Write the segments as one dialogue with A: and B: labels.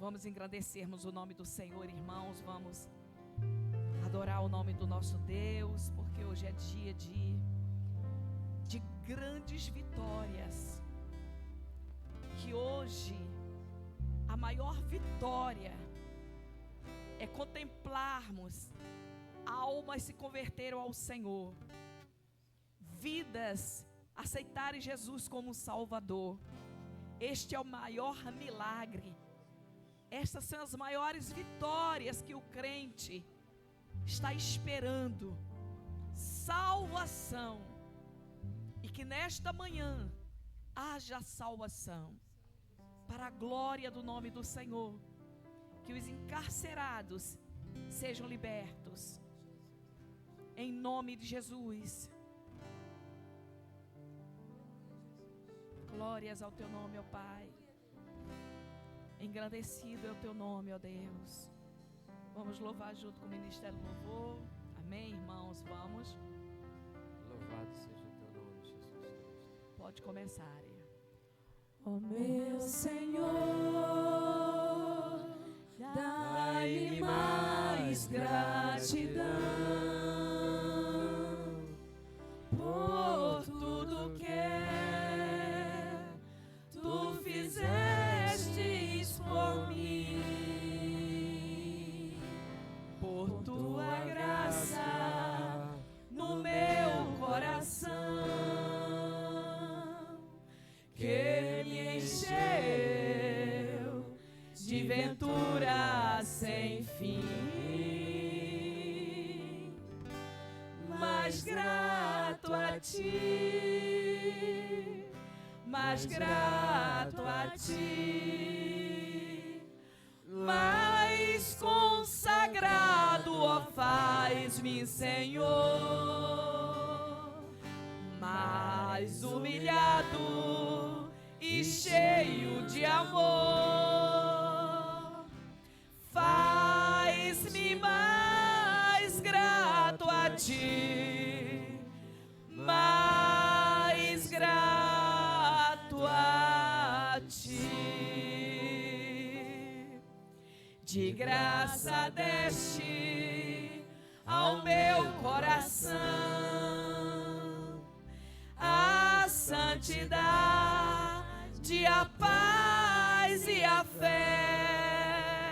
A: Vamos engrandecermos o nome do Senhor, irmãos. Vamos adorar o nome do nosso Deus, porque hoje é dia de grandes vitórias. Que hoje a maior vitória é contemplarmos almas se converteram ao Senhor, vidas aceitarem Jesus como Salvador. Este é o maior milagre. Estas são as maiores vitórias que o crente está esperando. Salvação. E que nesta manhã haja salvação, para a glória do nome do Senhor. Que os encarcerados sejam libertos, em nome de Jesus. Glórias ao teu nome, ó Pai. Engrandecido é o teu nome, ó Deus. Vamos louvar junto com o Ministério do Louvor. Amém, irmãos? Vamos.
B: Louvado seja o teu nome, Jesus.
A: Pode começar.
C: Ó meu Senhor, dai-me mais gratidão por tudo que tu fizestes por mim, por tua graça no meu coração, que me encheu de ventura sem fim. Mais grato a ti, mais grato a ti, mais consagrado, ó, faz-me, Senhor, mais humilhado e cheio de amor, faz-me mais grato a ti, mais grato a ti. De graça deste ao meu coração a santidade, a paz e a fé,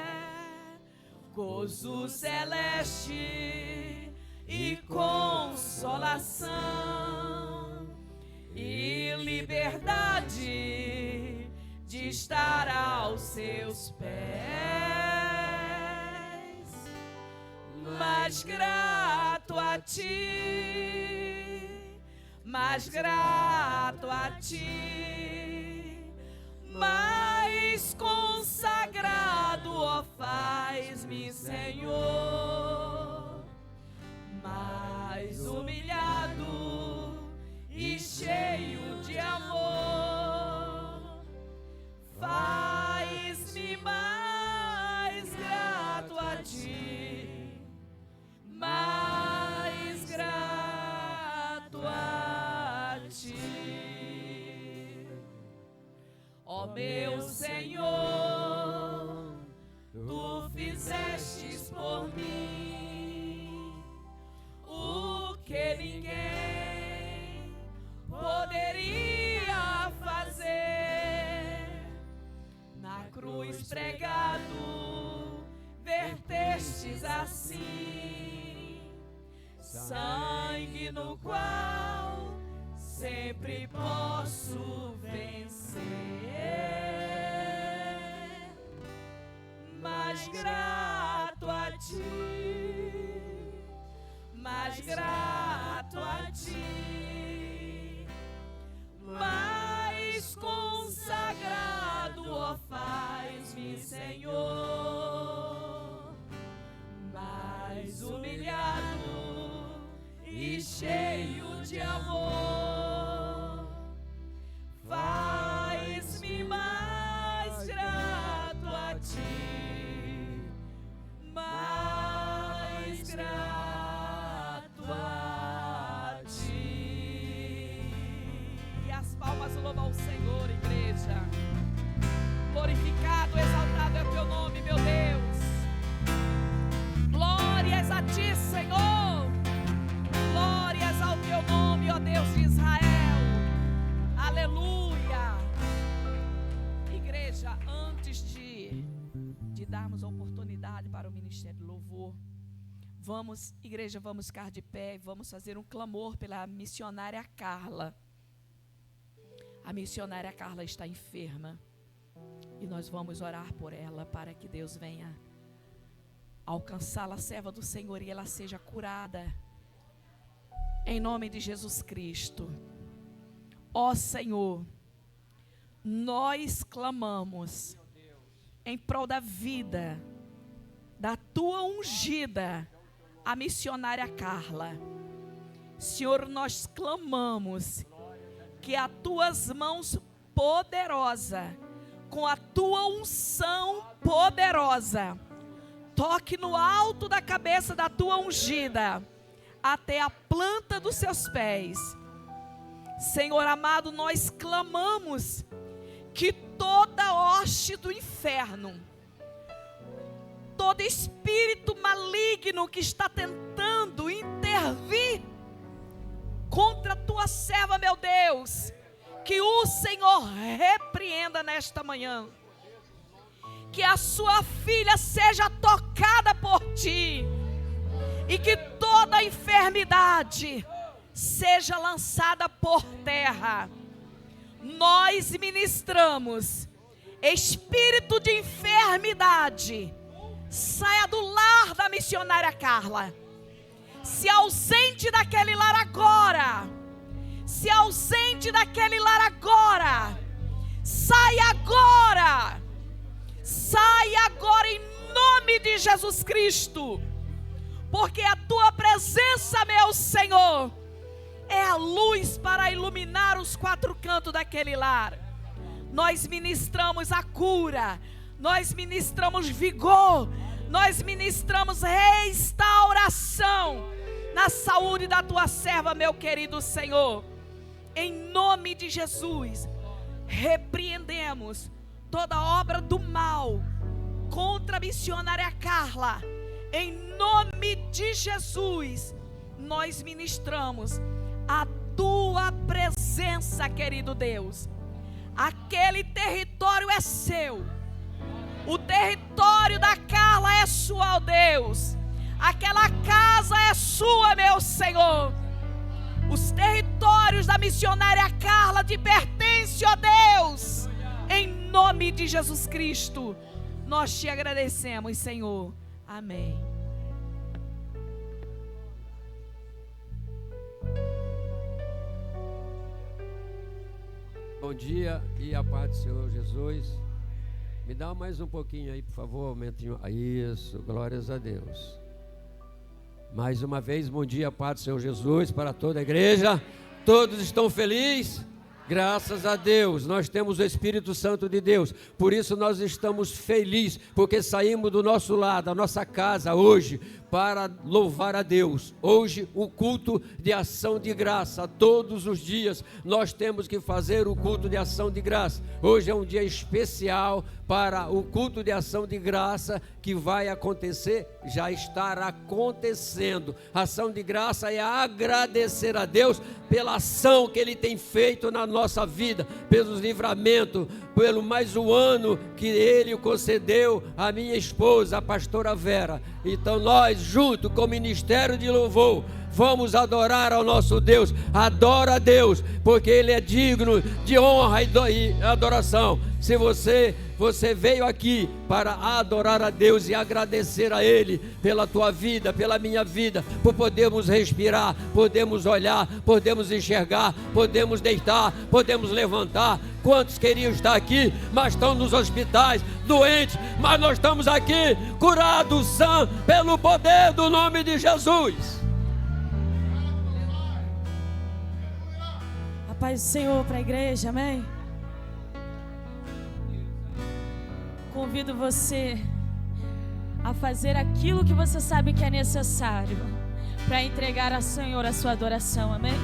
C: gozo celeste e consolação, e liberdade de estar aos seus pés. Mais grato a ti, mais grato a ti, mais consagrado, ó, faz-me, Senhor, mais humilhado e cheio de amor, faz-me mais grato a ti, mais grato a ti. Ó meu Senhor, tu fizestes por mim o que ninguém poderia fazer. Na cruz pregado, vertestes assim sangue no qual sempre posso vencer. Mais grato a ti, mais grato a ti, mais consagrado, ó, faz-me, Senhor, mais humilhado e cheio de amor, faz-me mais grato a ti, mais grato a ti.
A: E as palmas louvam ao Senhor, igreja. Glorificado, exaltado é o teu nome. darmos a oportunidade para o Ministério do Louvor, vamos, igreja, vamos ficar de pé e vamos fazer um clamor pela missionária Carla. A missionária Carla está enferma e nós vamos orar por ela para que Deus venha alcançá-la, serva do Senhor, e ela seja curada em nome de Jesus Cristo. Ó Senhor, nós clamamos em prol da vida da tua ungida, a missionária Carla. Senhor, nós clamamos que as tuas mãos poderosas, com a tua unção poderosa, toque no alto da cabeça da tua ungida, até a planta dos seus pés. Senhor amado, nós clamamos que toda hoste do inferno, todo espírito maligno que está tentando intervir contra a tua serva, meu Deus, que o Senhor repreenda nesta manhã. Que a sua filha seja tocada por ti e que toda enfermidade seja lançada por terra. Nós ministramos, espírito de enfermidade, saia do lar da missionária Carla. Se ausente daquele lar agora. Se ausente daquele lar agora. Saia agora. Saia agora em nome de Jesus Cristo. Porque a tua presença, meu Senhor, é a luz para iluminar os quatro cantos daquele lar. Nós ministramos a cura, nós ministramos vigor, nós ministramos restauração na saúde da tua serva, meu querido Senhor. Em nome de Jesus, repreendemos toda obra do mal contra a missionária Carla. Em nome de Jesus, nós ministramos a tua presença, querido Deus. Aquele território é seu. O território da Carla é sua, ó Deus. Aquela casa é sua, meu Senhor. Os territórios da missionária Carla te pertencem, ó Deus. Em nome de Jesus Cristo, nós te agradecemos, Senhor. Amém.
B: Bom dia e a paz do Senhor Jesus. Me dá mais um pouquinho aí, por favor, aumentinho. Isso, glórias a Deus. Mais uma vez, bom dia, a paz do Senhor Jesus para toda a igreja. Todos estão felizes? Graças a Deus, nós temos o Espírito Santo de Deus. Por isso nós estamos felizes, porque saímos do nosso lar, da nossa casa hoje, para louvar a Deus. Hoje o culto de ação de graça, todos os dias nós temos que fazer o culto de ação de graça. Hoje é um dia especial para o culto de ação de graça que vai acontecer, já está acontecendo. Ação de graça é agradecer a Deus pela ação que Ele tem feito na nossa vida, pelos livramentos, pelo mais um ano que Ele concedeu à minha esposa, a pastora Vera. Então nós, junto com o Ministério de Louvor, vamos adorar ao nosso Deus. Adora a Deus, porque Ele é digno de honra e adoração. Se você veio aqui para adorar a Deus e agradecer a Ele pela tua vida, pela minha vida, por podermos respirar, podemos olhar, podemos enxergar, podemos deitar, podemos levantar. Quantos queriam estar aqui, mas estão nos hospitais, doentes, mas nós estamos aqui, curados, sãos, pelo poder do nome de Jesus.
C: A paz do Senhor para a igreja, amém? Convido você a fazer aquilo que você sabe que é necessário para entregar ao Senhor a sua adoração, amém?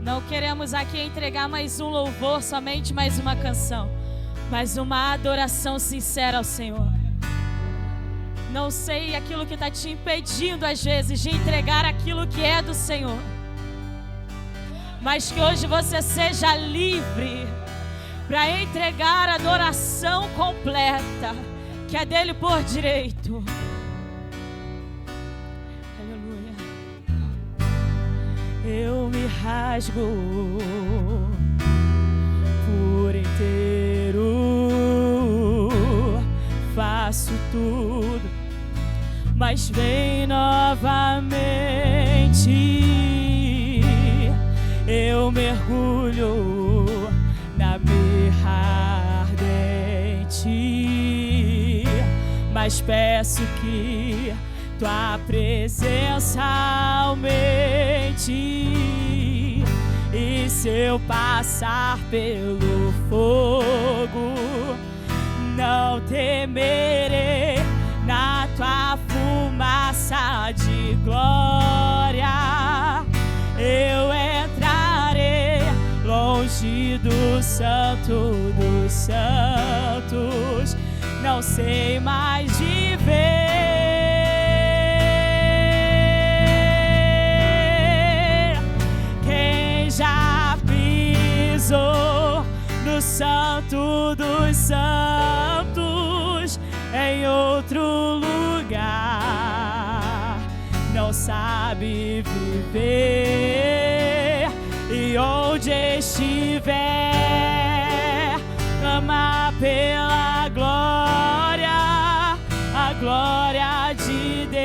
C: Não queremos aqui entregar mais um louvor, somente mais uma canção, mas uma adoração sincera ao Senhor. Não sei aquilo que está te impedindo às vezes de entregar aquilo que é do Senhor, mas que hoje você seja livre para entregar a adoração completa, que é dele por direito. Aleluia. Eu me rasgo por inteiro, faço tudo, mas vem novamente. Eu mergulho na mirra ardente, mas peço que tua presença aumente. E se eu passar pelo fogo, não temerei. Na tua fumaça de glória eu entrarei, longe do Santo dos Santos. Não sei mais viver. Quem já pisou no Santo dos Santos em outro lugar não sabe viver. E onde estiver, clama pela glória, a glória de Deus.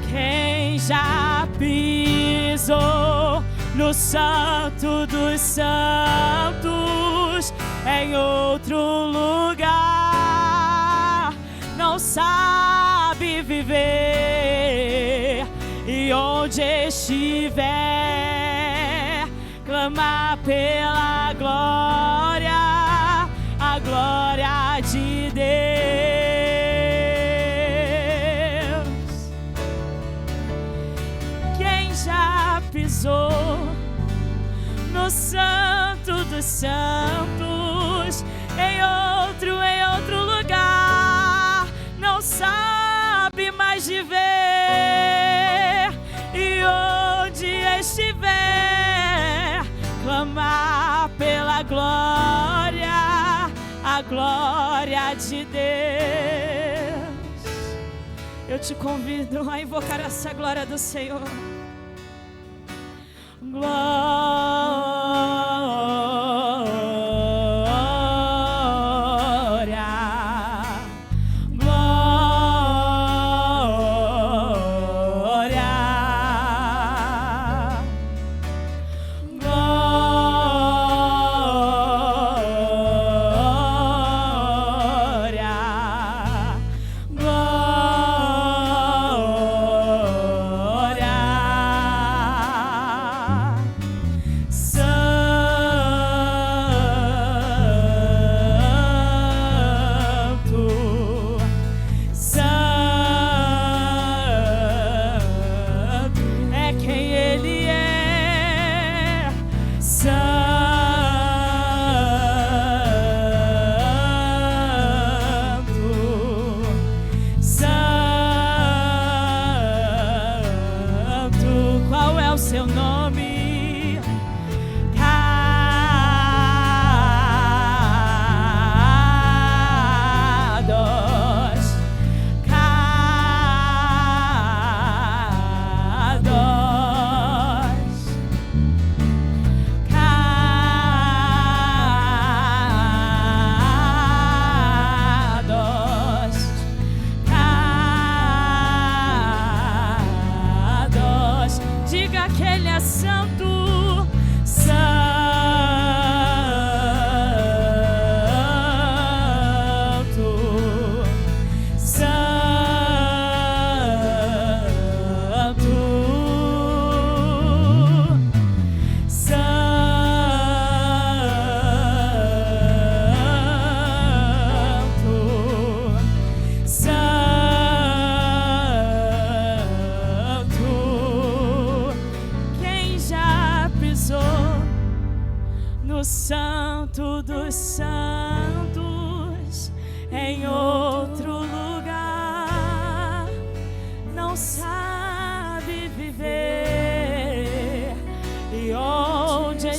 C: Quem já pisou no Santo dos Santos em outro lugar não sabe viver. E onde estiver, clama pela glória, a glória de Deus. Quem já pisou no Santo dos Santos em outro lugar não sabe mais viver. E onde estiver, clamar pela glória, a glória de Deus. Eu te convido a invocar essa glória do Senhor.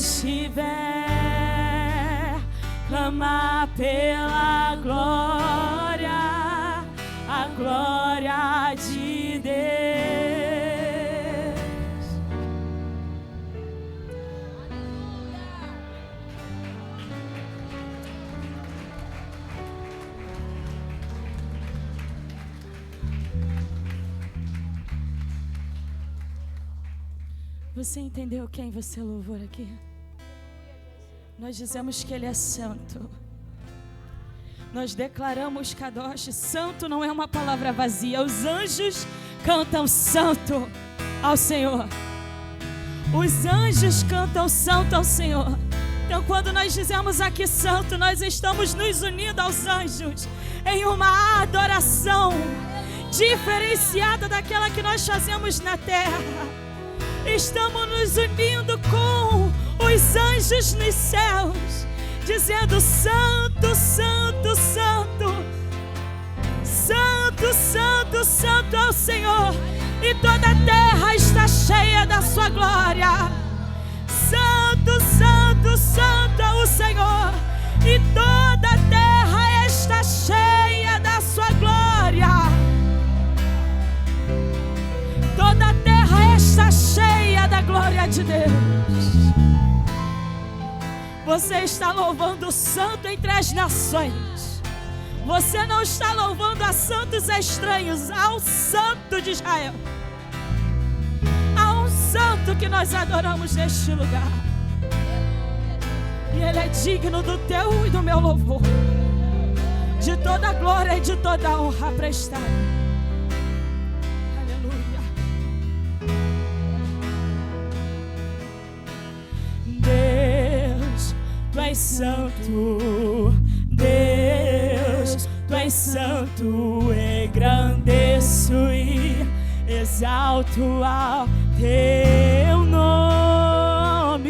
C: estiver, clama pela glória, a glória de Deus. Você entendeu quem você louvou aqui? Nós dizemos que Ele é santo. Nós declaramos Kadosh. Santo não é uma palavra vazia. Os anjos cantam santo ao Senhor. Os anjos cantam santo ao Senhor. Então quando nós dizemos aqui santo, nós estamos nos unindo aos anjos em uma adoração diferenciada daquela que nós fazemos na terra. Estamos nos unindo com os anjos nos céus, dizendo santo, santo, santo, santo, santo, santo é o Senhor, e toda a terra está cheia da sua glória. Santo, santo, santo é o Senhor, e toda a terra está cheia da sua glória. Toda a terra está cheia da glória de Deus. Você está louvando o santo entre as nações. Você não está louvando a santos estranhos, ao santo de Israel. Há um santo que nós adoramos neste lugar, e Ele é digno do teu e do meu louvor, de toda a glória e de toda a honra prestada. Tu és santo, Deus, Tu és santo, engrandeço e exalto ao Teu nome.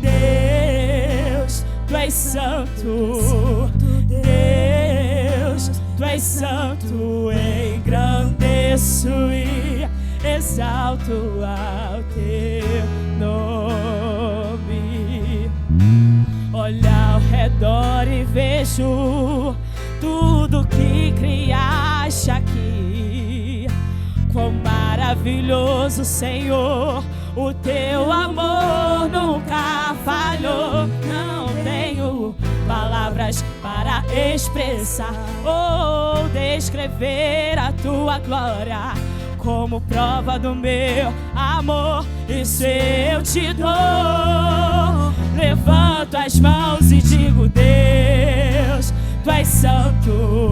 C: Deus, Tu és santo, Deus, Tu és santo, engrandeço e exalto ao Teu nome. Olho ao redor e vejo tudo que criaste aqui. Quão maravilhoso, Senhor, o teu amor nunca falhou. Não tenho palavras para expressar ou descrever a tua glória. Como prova do meu amor, isso eu te dou. Levanto as mãos e digo: Deus, Tu és santo.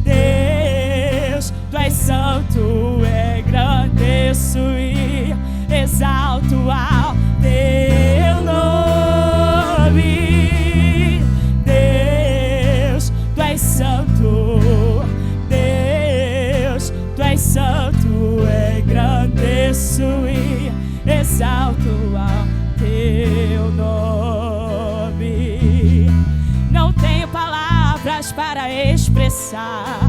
C: Deus, Tu és santo. Engrandeço e exalto ao Teu nome. Deus, Tu és santo. Deus, Tu és santo. Engrandeço e exalto ao Teu nome. Não tenho palavras para expressar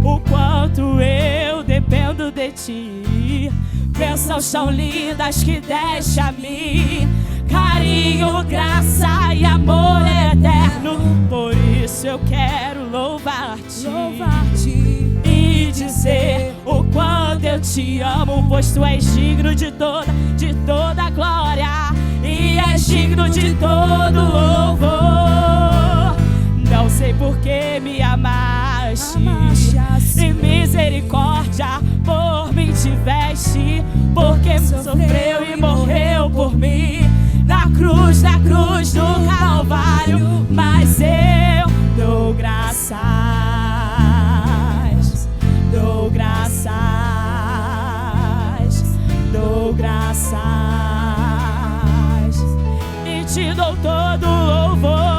C: o quanto eu dependo de Ti. Bênçãos tão lindas que deste a mim, carinho, graça e amor eterno. Por isso eu quero louvar-te, e dizer o quanto eu te amo, pois Tu és digno de toda glória, e és digno de todo louvor. Não sei por que me amaste, e misericórdia por mim tiveste, porque sofreu e morreu por mim na cruz do Calvário. Mas eu dou graças, dou graças, dou graças, e te dou todo louvor.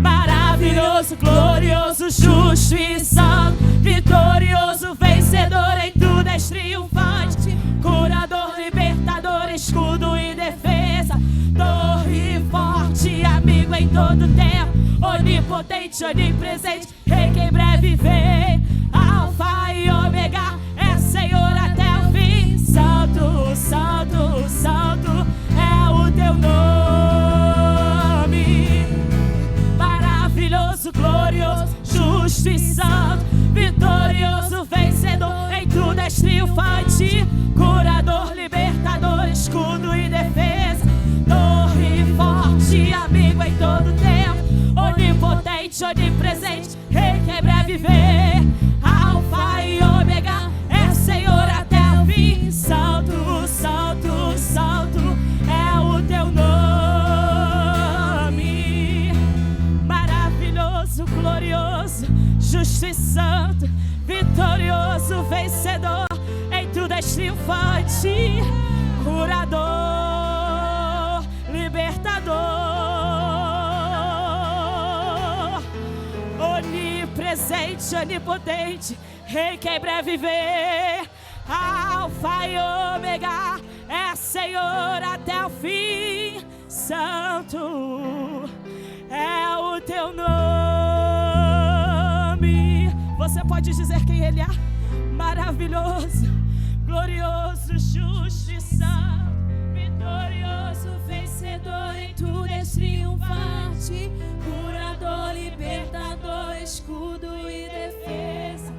C: Maravilhoso, glorioso, justo e santo, vitorioso, vencedor, em tudo és triunfante, curador, libertador, escudo e defesa, torre forte, amigo em todo tempo, onipotente, onipresente, rei que em breve vem, alfa e ômega, é Senhor até o fim. Santo, santo, santo é o Teu nome. onipotente, onipresente, Rei que em breve vem, Alfa e Ômega, é Senhor até o fim. Santo, santo, santo é o teu nome. Maravilhoso, glorioso, justo e santo, vitorioso, vencedor, em tudo és triunfante, curador, libertador, onipresente, onipotente, Rei que em breve vem, Alfa e Ômega, é Senhor até o fim. Santo é o teu nome. Você pode dizer quem Ele é? Maravilhoso, glorioso, justo e santo, vitorioso, vencedor, em tudo és triunfante, curador, libertador, escudo e defesa,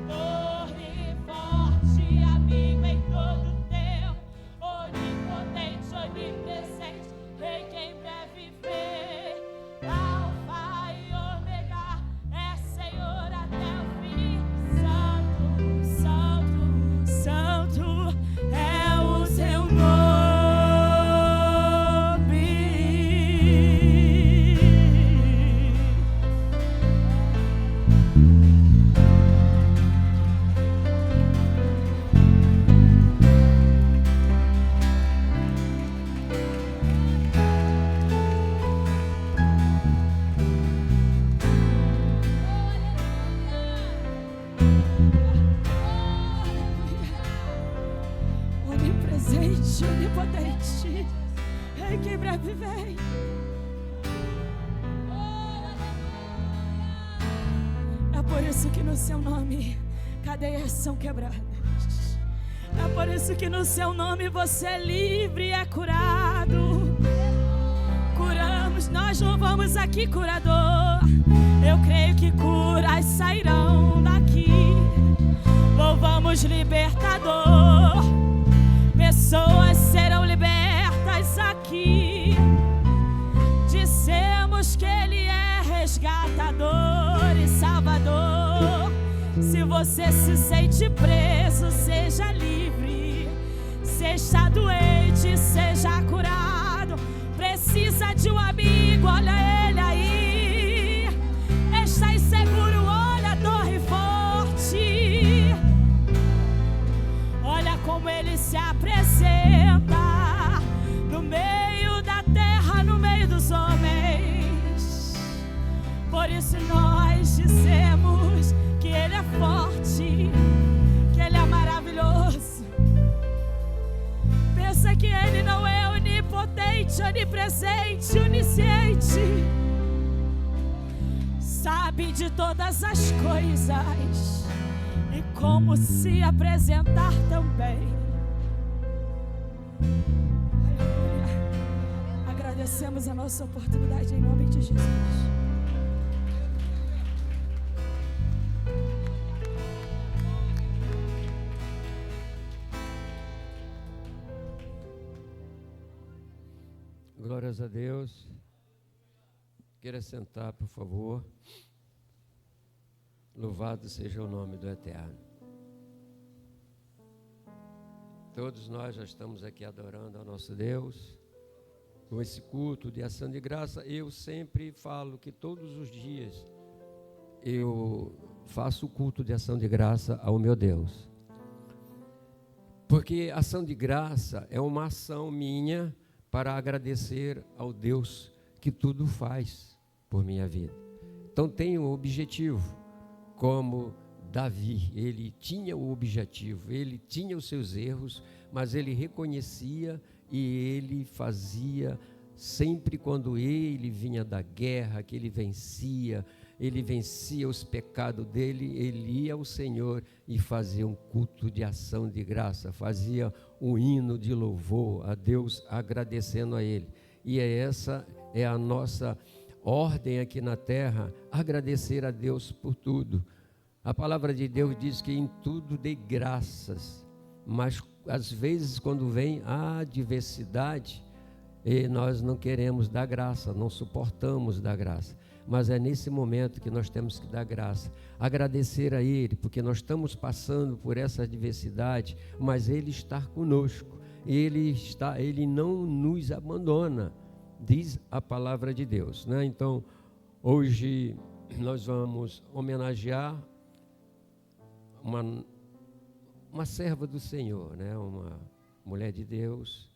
C: torre forte, amigo em todo tempo, onipotente, onipresente, Rei que em breve vem, Alfa e Ômega, é Senhor até o fim. Santo, santo, santo é o teu nome. Onipresente, onipotente, Rei que em breve vem. É por isso que no seu nome cadeias são quebradas. É por isso que no seu nome você é livre e é curado. Curamos, nós louvamos aqui, curador. Eu creio que curas sairão daqui. Louvamos, libertador. Pessoas serão libertas aqui. Dissemos que Ele é resgatador e salvador. Se você se sente preso, seja livre. Se está doente, seja curado. Precisa de um amigo, olha Ele aí. Está inseguro, olha a torre forte. Olha como Ele se apresenta no meio da terra, no meio dos homens. Por isso nós dizemos que Ele é forte, que Ele é maravilhoso. Pensa que Ele não é onipotente, onipresente, onisciente. Sabe de todas as coisas e como se apresentar também. Aleluia. Agradecemos a nossa oportunidade em nome de Jesus.
B: Glórias a Deus. Queira sentar, por favor. Louvado seja o nome do Eterno. Todos nós já estamos aqui adorando ao nosso Deus, com esse culto de ação de graça. Eu sempre falo que todos os dias eu faço o culto de ação de graça ao meu Deus. Porque ação de graça é uma ação minha para agradecer ao Deus que tudo faz por minha vida. Então tenho um objetivo, como Davi, ele tinha o objetivo, ele tinha os seus erros, mas ele reconhecia e ele fazia sempre quando ele vinha da guerra, que ele vencia os pecados dele, ele ia ao Senhor e fazia um culto de ação de graça, fazia um hino de louvor a Deus, agradecendo a Ele. E essa é a nossa ordem aqui na terra, agradecer a Deus por tudo. A palavra de Deus diz que em tudo dê graças, mas às vezes quando vem a adversidade, E nós não queremos dar graça, não suportamos dar graça. Mas é nesse momento que nós temos que dar graça, agradecer a Ele, porque nós estamos passando por essa adversidade, mas Ele está conosco, Ele não nos abandona, diz a palavra de Deus, né? Então, hoje nós vamos homenagear uma serva do Senhor, né? Uma mulher de Deus,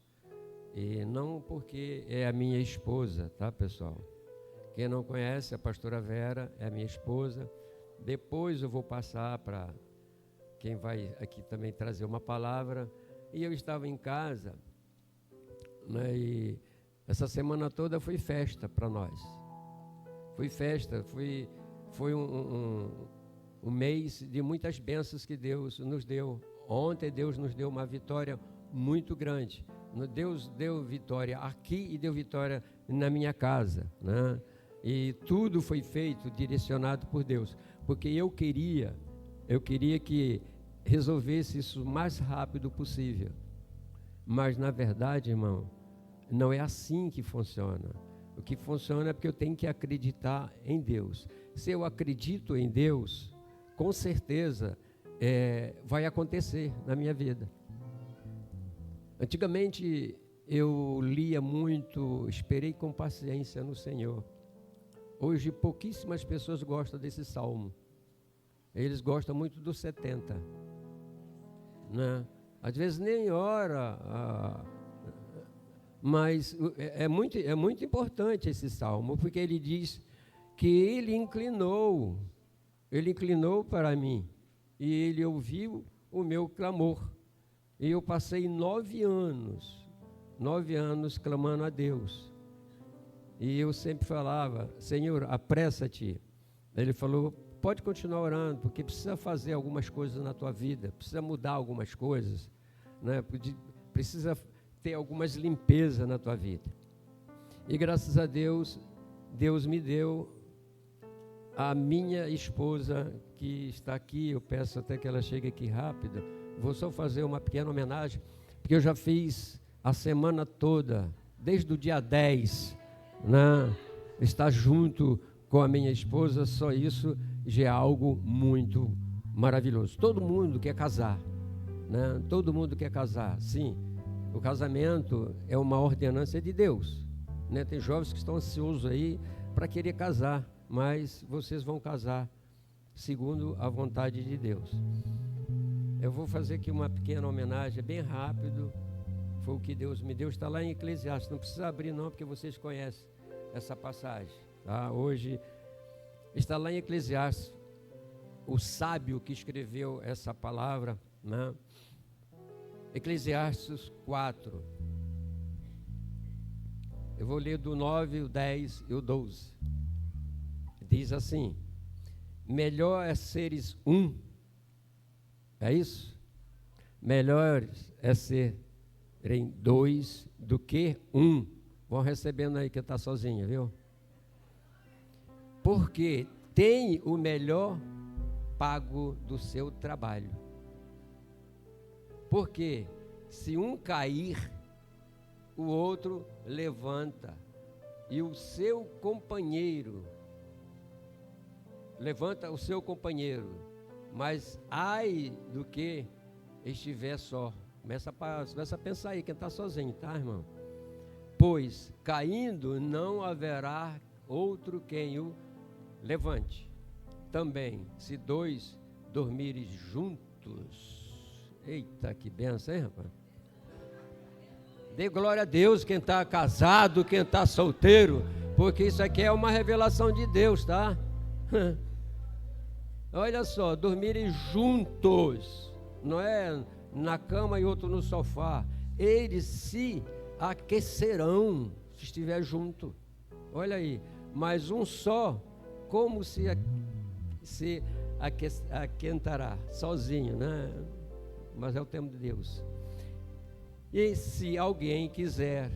B: e não porque é a minha esposa, tá, pessoal? Quem não conhece, a pastora Vera é a minha esposa. Depois eu vou passar para quem vai aqui também trazer uma palavra. E eu estava em casa, né, e essa semana toda foi festa para nós. Foi festa, foi um mês de muitas bênçãos que Deus nos deu. Ontem Deus nos deu uma vitória muito grande. Deus deu vitória aqui e deu vitória na minha casa, né? E tudo foi feito, direcionado por Deus, porque eu queria que resolvesse isso o mais rápido possível. Mas na verdade, irmão, não é assim que funciona. O que funciona é porque eu tenho que acreditar em Deus. Se eu acredito em Deus, com certeza vai acontecer na minha vida. Antigamente eu lia muito, esperei com paciência no Senhor. Hoje pouquíssimas pessoas gostam desse salmo. Eles gostam muito do 70, né? Às vezes nem ora, mas é muito importante esse salmo, porque ele diz que ele inclinou para mim, e ele ouviu o meu clamor. E eu passei 9 anos clamando a Deus. E eu sempre falava, Senhor, apressa-te. Ele falou, pode continuar orando, porque precisa fazer algumas coisas na tua vida, precisa mudar algumas coisas, né? Precisa ter algumas limpezas na tua vida. E graças a Deus, Deus me deu a minha esposa, que está aqui. Eu peço até que ela chegue aqui rápido. Vou só fazer uma pequena homenagem, porque eu já fiz a semana toda, desde o dia 10, né? Estar junto com a minha esposa, só isso já é algo muito maravilhoso. Todo mundo quer casar, né? Todo mundo quer casar, sim. O casamento é uma ordenança de Deus, né? Tem jovens que estão ansiosos aí para querer casar, mas vocês vão casar segundo a vontade de Deus. Eu vou fazer aqui uma pequena homenagem, bem rápido. Foi o que Deus me deu, está lá em Eclesiastes. Não precisa abrir não, porque vocês conhecem essa passagem, tá? Hoje está lá em Eclesiastes, o sábio que escreveu essa palavra, né? Eclesiastes 4. Eu vou ler do 9, o 10 e o 12. Diz assim: melhor é seres um. É isso? Melhor é serem 2 do que 1. Vão recebendo aí que está sozinho, viu? Porque tem o melhor pago do seu trabalho. Porque se um cair, o outro levanta. E o seu companheiro levanta o seu companheiro. Mas ai do que estiver só. Começa a pensar aí, quem está sozinho, tá, irmão? Pois caindo não haverá outro quem o levante. Também, se 2 dormirem juntos. Eita, que benção, hein, rapaz? Dê glória a Deus quem está casado, quem está solteiro, porque isso aqui é uma revelação de Deus, tá? Olha só, dormirem juntos, não é na cama e outro no sofá. Eles se aquecerão se estiver junto. Olha aí, mas um só, como se aquentará sozinho, né? Mas é o tempo de Deus. E se alguém quiser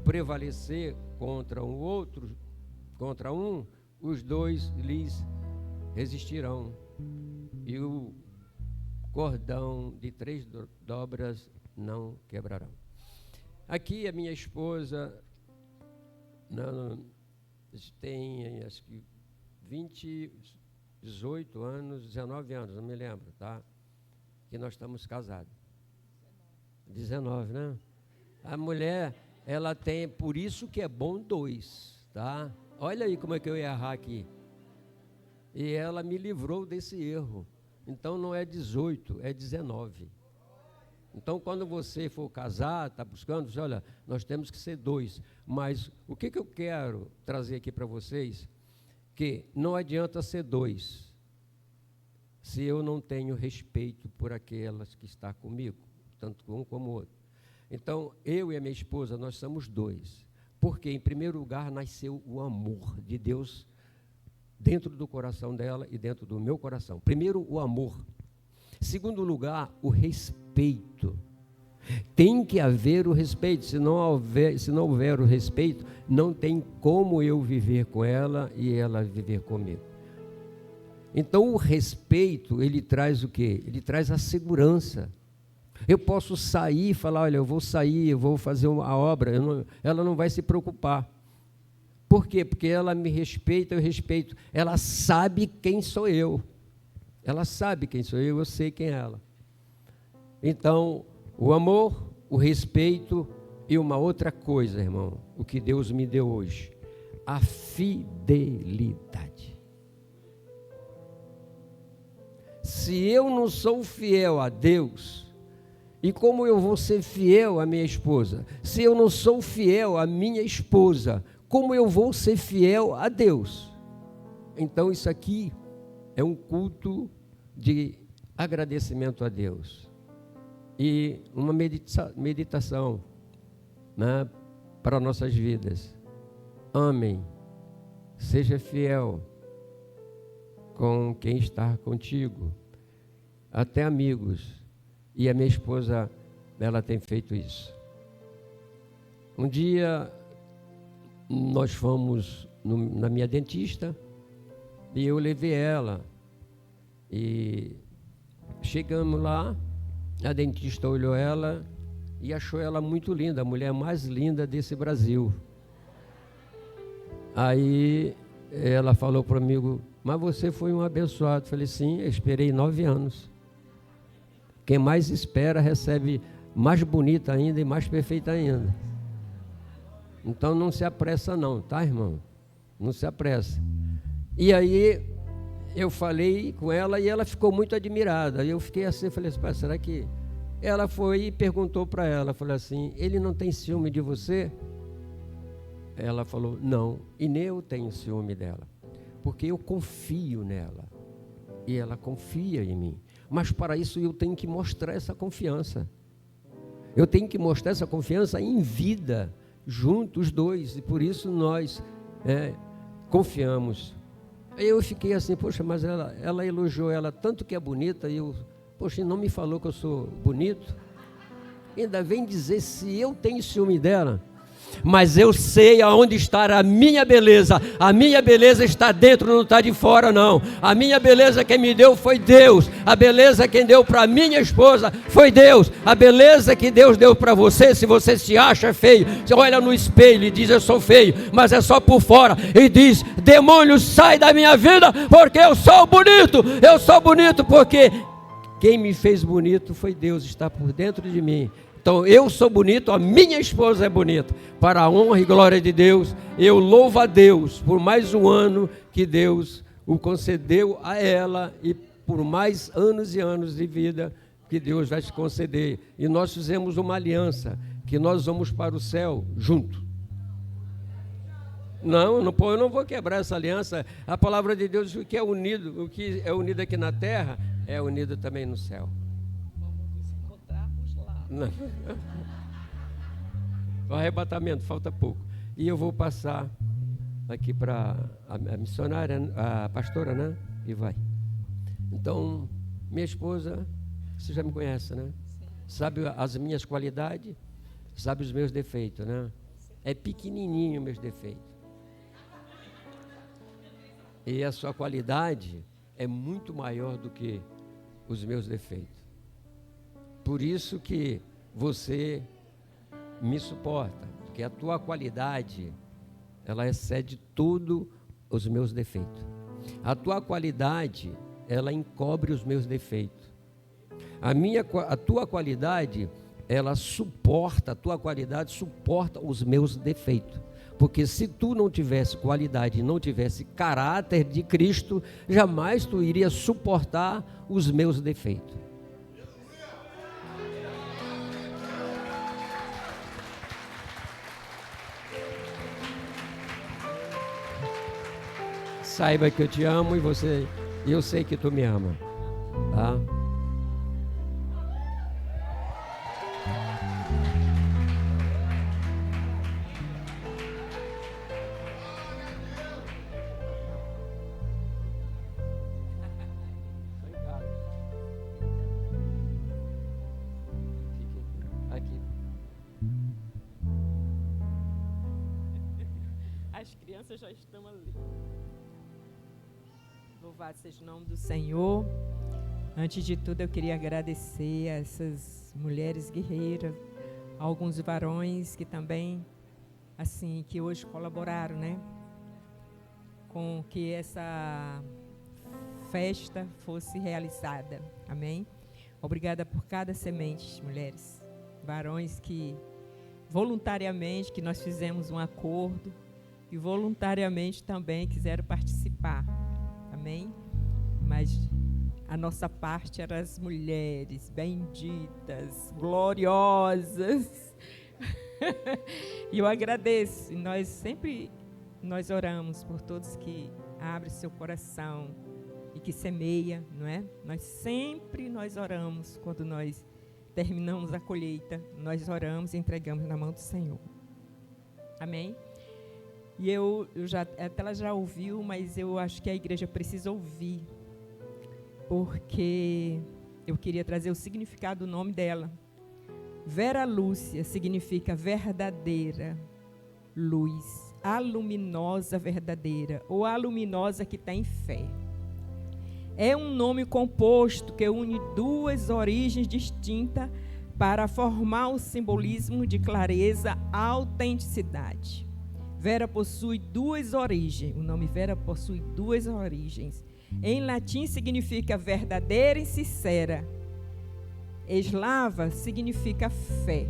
B: prevalecer contra um outro, os 2 lhes resistirão, e o cordão de 3 dobras não quebrarão. Aqui a minha esposa tem acho que 18 anos, 19 anos, não me lembro, tá? Que nós estamos casados. 19, né? A mulher, ela tem, por isso que é bom 2, tá? Olha aí como é que eu ia errar aqui. E ela me livrou desse erro. Então não é 18, é 19. Então quando você for casar, está buscando, você, olha, nós temos que ser 2. Mas o que eu quero trazer aqui para vocês, que não adianta ser 2, se eu não tenho respeito por aquelas que estão comigo, tanto um como o outro. Então, eu e a minha esposa, nós somos 2. Porque, em primeiro lugar, nasceu o amor de Deus dentro do coração dela e dentro do meu coração. Primeiro, o amor. Segundo lugar, o respeito. Tem que haver o respeito. Se não houver o respeito, não tem como eu viver com ela e ela viver comigo. Então, o respeito, ele traz o quê? Ele traz a segurança. Eu posso sair e falar, olha, eu vou sair, eu vou fazer a obra, ela não vai se preocupar. Por quê? Porque ela me respeita, eu respeito. Ela sabe quem sou eu. Ela sabe quem sou eu sei quem é ela. Então, o amor, o respeito e uma outra coisa, irmão, o que Deus me deu hoje, a fidelidade. Se eu não sou fiel a Deus, e como eu vou ser fiel à minha esposa? Se eu não sou fiel à minha esposa, como eu vou ser fiel a Deus? Então isso aqui é um culto de agradecimento a Deus. E uma meditação, né, para nossas vidas. Amem, seja fiel com quem está contigo, até amigos. E a minha esposa, ela tem feito isso. Um dia, nós fomos na minha dentista e eu levei ela. E chegamos lá, a dentista olhou ela e achou ela muito linda, a mulher mais linda desse Brasil. Aí ela falou para mim, mas você foi um abençoado. Eu falei, sim, eu esperei 9 anos. Quem mais espera recebe mais bonita ainda e mais perfeita ainda. Então não se apressa não, tá, irmão? Não se apressa. E aí eu falei com ela e ela ficou muito admirada. Eu fiquei assim, falei assim, será que... Ela foi e perguntou para ela, falou assim, ele não tem ciúme de você? Ela falou, não, e nem eu tenho ciúme dela, porque eu confio nela e ela confia em mim. Mas para isso eu tenho que mostrar essa confiança. Eu tenho que mostrar essa confiança em vida, juntos os dois, e por isso nós confiamos. Aí eu fiquei assim, poxa, mas ela elogiou ela tanto que é bonita, e eu, poxa, não me falou que eu sou bonito? Ainda vem dizer se eu tenho ciúme dela. Mas eu sei aonde está a minha beleza. A minha beleza está dentro, não está de fora não. A minha beleza quem me deu foi Deus. A beleza quem deu para minha esposa foi Deus. A beleza que Deus deu para você, se você se acha feio, você olha no espelho e diz eu sou feio, mas é só por fora, e diz, demônio, sai da minha vida, porque eu sou bonito. Eu sou bonito porque quem me fez bonito foi Deus, está por dentro de mim. Então eu sou bonito, a minha esposa é bonita. Para a honra e glória de Deus, eu louvo a Deus por mais um ano que Deus o concedeu a ela e por mais anos e anos de vida que Deus vai te conceder. E nós fizemos uma aliança, que nós vamos para o céu junto. Não, eu não vou quebrar essa aliança. A palavra de Deus, o que é unido aqui na terra, é unido também no céu. Não. O arrebatamento, falta pouco. E eu vou passar aqui para a missionária, a pastora, né? E vai. Então, minha esposa, você já me conhece, né? Sabe as minhas qualidades, sabe os meus defeitos, né? É pequenininho meus defeitos. E a sua qualidade é muito maior do que os meus defeitos. Por isso que você me suporta, porque a tua qualidade, ela excede tudo os meus defeitos. A tua qualidade, ela encobre os meus defeitos. A tua qualidade, ela suporta, a tua qualidade suporta os meus defeitos. Porque se tu não tivesse qualidade e não tivesse caráter de Cristo, jamais tu iria suportar os meus defeitos. Saiba que eu te amo e eu sei que tu me ama, tá?
D: As crianças já estão ali. Louvado seja o nome do Senhor. Antes de tudo, eu queria agradecer a essas mulheres guerreiras, alguns varões que também, assim, que hoje colaboraram, né, com que essa festa fosse realizada. Amém? Obrigada por cada semente, mulheres, varões que voluntariamente, que nós fizemos um acordo e voluntariamente também quiseram participar. Amém? Mas a nossa parte era as mulheres benditas, gloriosas. E eu agradeço. E nós oramos por todos que abrem seu coração e que semeia, não é? Nós oramos quando nós terminamos a colheita. Nós oramos e entregamos na mão do Senhor. Amém? E até ela já ouviu, mas eu acho que a igreja precisa ouvir, porque eu queria trazer o significado do nome dela. Vera Lúcia significa verdadeira luz, a luminosa verdadeira, ou a luminosa que tem fé. É um nome composto que une duas origens distintas para formar um simbolismo de clareza, autenticidade. Vera possui duas origens. O nome Vera possui duas origens. Em latim significa verdadeira e sincera. Eslava significa fé.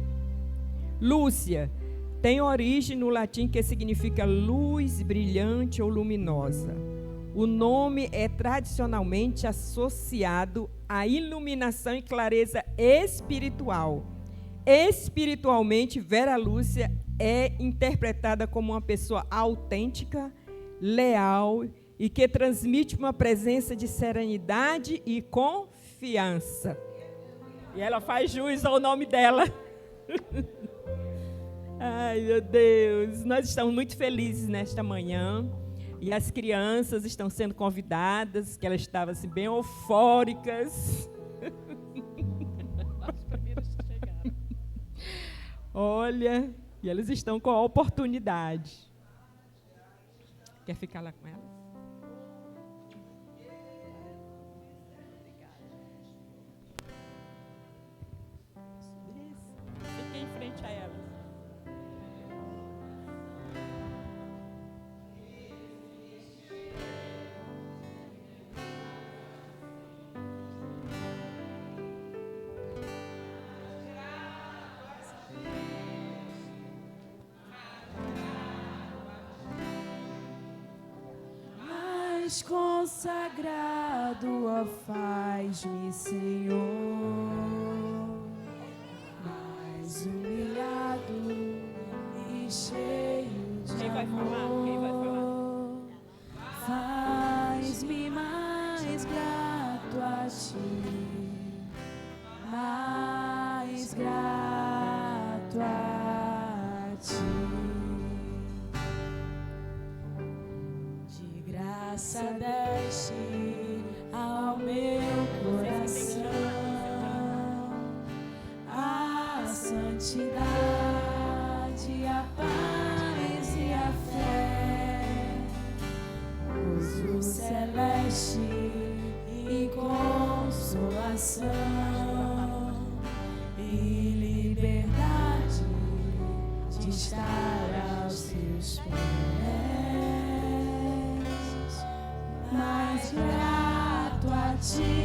D: Lúcia tem origem no latim que significa luz brilhante ou luminosa. O nome é tradicionalmente associado à iluminação e clareza espiritual. Espiritualmente, Vera Lúcia é interpretada como uma pessoa autêntica, leal e que transmite uma presença de serenidade e confiança. E ela faz jus ao nome dela. Ai, meu Deus. Nós estamos muito felizes nesta manhã. E as crianças estão sendo convidadas, que elas estavam assim, bem eufóricas.
A: As primeiras que chegaram.
D: Olha, e eles estão com a oportunidade. Quer ficar lá com elas? Fique em frente a elas.
E: Consagrado, ó, faz-me, Senhor, mais humilhado e cheio de amor.
D: Quem vai falar?
E: Faz-me mais grato a ti, mais grato a ti. Graça desce ao meu coração, a santidade, a paz e a fé, gozo celeste e consolação e liberdade grato a ti,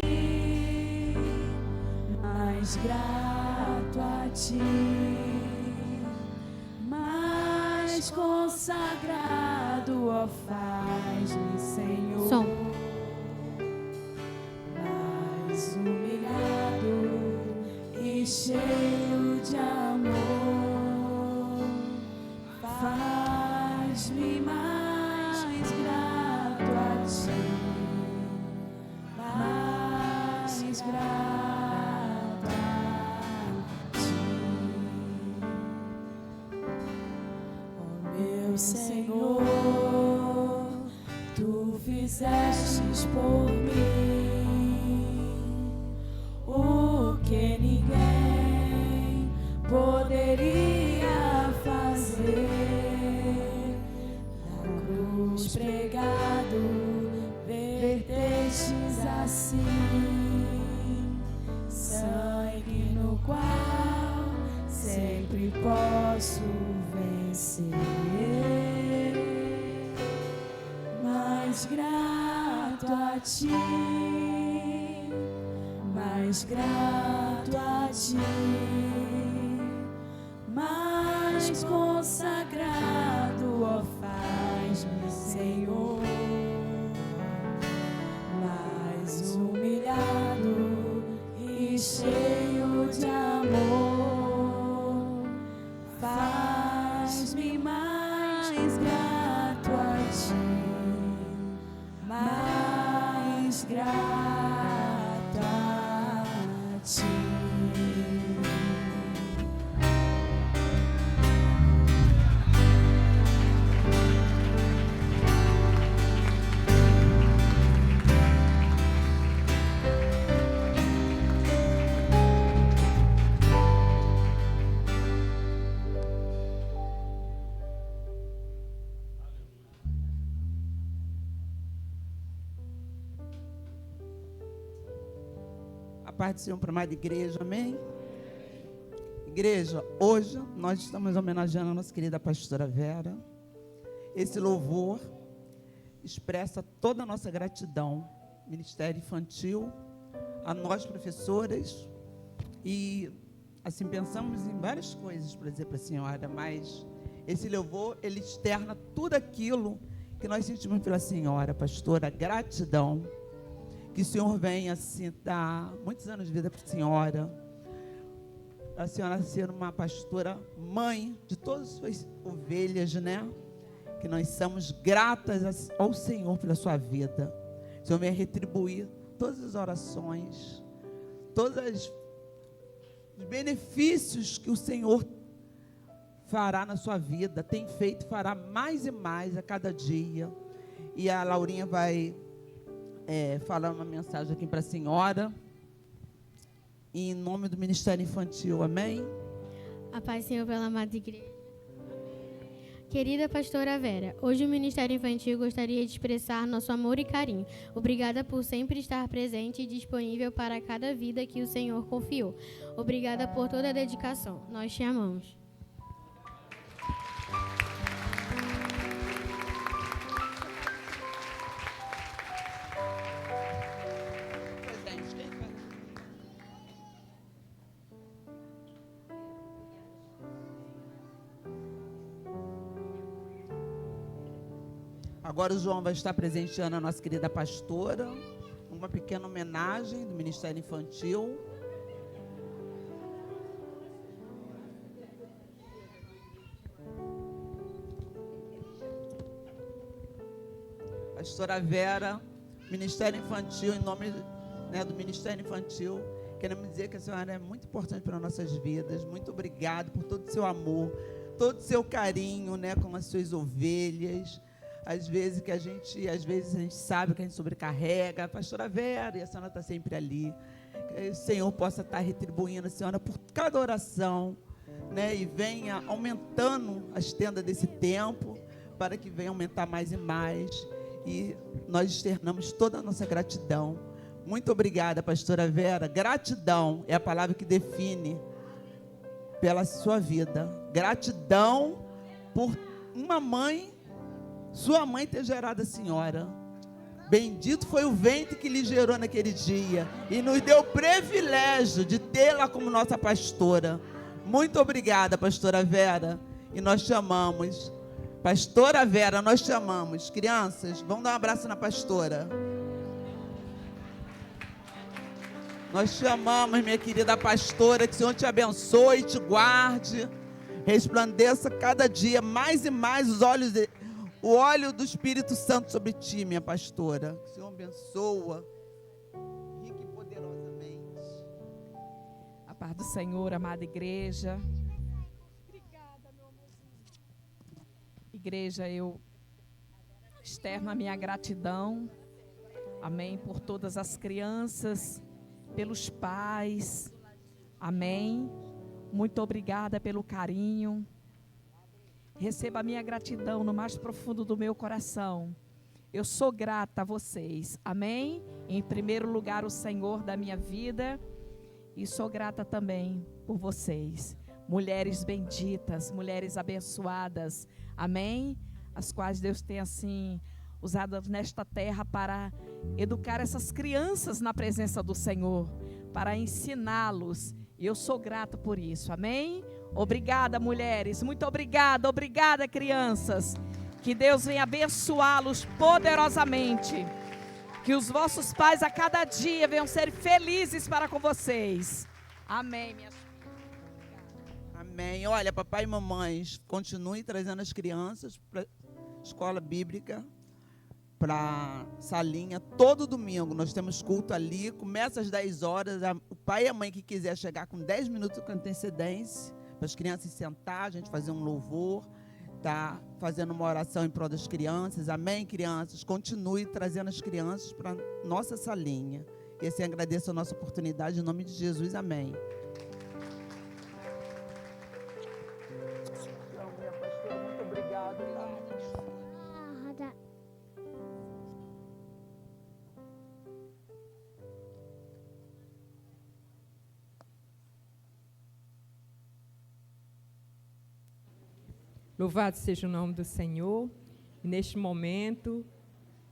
E: mais grato a ti, mais consagrado, ó, faz-me, Senhor.
C: Som.
E: Mais humilhado e cheio de amor, faz-me mais grato a ti, mais grato a ti. Ó meu Senhor, tu fizestes por mim o que ninguém poderia fazer. Na cruz pregado, vertestes assim sangue no qual sempre posso vencer. Mais grato a ti, mais grato a ti, mais consagrado, ó, faz-me, Senhor, mais humilhado e cheio de amor, faz-me mais grato a ti, mais grato a ti.
F: A paz do Senhor para a amada igreja, amém? Igreja, hoje nós estamos homenageando a nossa querida pastora Vera. Esse louvor expressa toda a nossa gratidão, Ministério Infantil, a nós professoras, e assim pensamos em várias coisas para dizer para a senhora, mas esse louvor, ele externa tudo aquilo que nós sentimos pela senhora, pastora, gratidão. Que o Senhor venha assim, dar muitos anos de vida para a senhora ser uma pastora mãe de todas as suas ovelhas, né? Que nós somos gratas ao Senhor pela sua vida. O Senhor venha retribuir todas as orações, todos os benefícios que o Senhor fará na sua vida, tem feito, fará mais e mais a cada dia. E a Laurinha vai falar uma mensagem aqui para a senhora, em nome do Ministério Infantil, amém?
G: A paz, Senhor, pela amada igreja. Querida pastora Vera, hoje o Ministério Infantil gostaria de expressar nosso amor e carinho. Obrigada por sempre estar presente e disponível para cada vida que o Senhor confiou. Obrigada por toda a dedicação. Nós te amamos.
F: Agora o João vai estar presenteando a nossa querida pastora, uma pequena homenagem do Ministério Infantil. Pastora Vera, Ministério Infantil, em nome, né, do Ministério Infantil, queremos dizer que a senhora é muito importante para nossas vidas. Muito obrigado por todo o seu amor, todo o seu carinho, né, com as suas ovelhas. Às vezes a gente sabe que a gente sobrecarrega. A pastora Vera, e a senhora está sempre ali. Que o Senhor possa estar retribuindo a senhora por cada oração, né, e venha aumentando a estenda desse tempo, para que venha aumentar mais e mais. E nós externamos toda a nossa gratidão. Muito obrigada, pastora Vera. Gratidão é a palavra que define pela sua vida. Gratidão por uma mãe, sua mãe ter gerado a senhora. Bendito foi o ventre que lhe gerou naquele dia e nos deu o privilégio de tê-la como nossa pastora. Muito obrigada, pastora Vera. E nós chamamos, pastora Vera, nós chamamos. Crianças, vamos dar um abraço na pastora. Nós chamamos, minha querida pastora, que o Senhor te abençoe, te guarde, resplandeça cada dia mais e mais o óleo do Espírito Santo sobre ti, minha pastora. Que o Senhor abençoa, rica e poderosamente.
A: A paz do Senhor, amada igreja. Igreja, eu externo a minha gratidão, amém, por todas as crianças, pelos pais, amém. Muito obrigada pelo carinho. Receba a minha gratidão no mais profundo do meu coração. Eu sou grata a vocês, amém? Em primeiro lugar, o Senhor da minha vida, e sou grata também por vocês. Mulheres benditas, mulheres abençoadas, amém? As quais Deus tem assim usado nesta terra para educar essas crianças na presença do Senhor, para ensiná-los. E eu sou grata por isso, amém? Obrigada, mulheres, muito obrigada, obrigada, crianças. Que Deus venha abençoá-los poderosamente. Que os vossos pais a cada dia venham ser felizes para com vocês. Amém, minhas filhas.
F: Amém. Olha, papai e mamães, continuem trazendo as crianças para a escola bíblica, para a salinha, todo domingo. Nós temos culto ali, começa às 10 horas. O pai e a mãe que quiser chegar com 10 minutos com antecedência, para as crianças sentar, a gente fazer um louvor, tá fazendo uma oração em prol das crianças. Amém, crianças? Continue trazendo as crianças para a nossa salinha. E assim agradeço a nossa oportunidade, em nome de Jesus. Amém. Muito obrigado.
D: Louvado seja o nome do Senhor. E neste momento,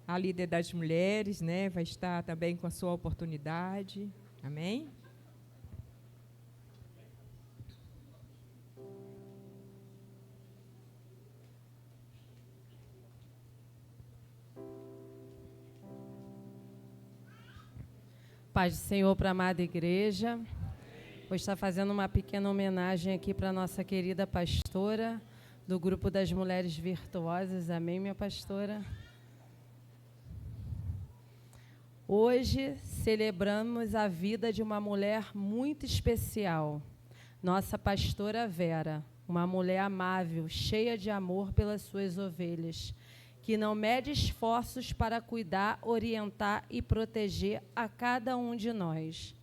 D: a líder das mulheres, né, vai estar também com a sua oportunidade. Amém?
H: Paz do Senhor para a amada igreja. Vou estar fazendo uma pequena homenagem aqui para a nossa querida pastora do grupo das Mulheres Virtuosas. Amém, minha pastora? Hoje celebramos a vida de uma mulher muito especial, nossa pastora Vera, uma mulher amável, cheia de amor pelas suas ovelhas, que não mede esforços para cuidar, orientar e proteger a cada um de nós.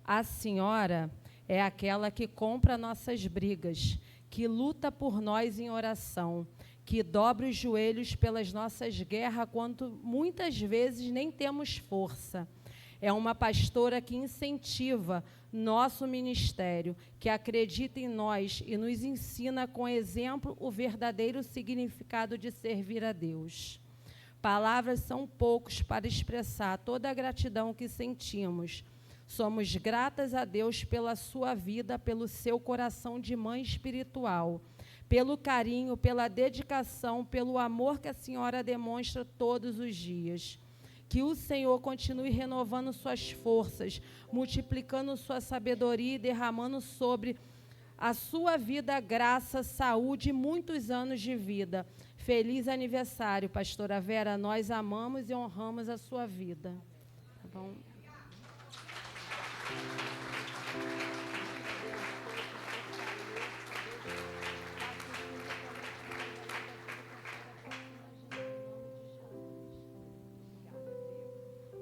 H: A senhora é aquela que compra nossas brigas, que luta por nós em oração, que dobra os joelhos pelas nossas guerras, quando muitas vezes nem temos força. É uma pastora que incentiva nosso ministério, que acredita em nós e nos ensina com exemplo o verdadeiro significado de servir a Deus. Palavras são poucos para expressar toda a gratidão que sentimos. Somos gratas a Deus pela sua vida, pelo seu coração de mãe espiritual, pelo carinho, pela dedicação, pelo amor que a senhora demonstra todos os dias. Que o Senhor continue renovando suas forças, multiplicando sua sabedoria e derramando sobre a sua vida graça, saúde e muitos anos de vida. Feliz aniversário, pastora Vera. Nós amamos e honramos a sua vida. Tá bom?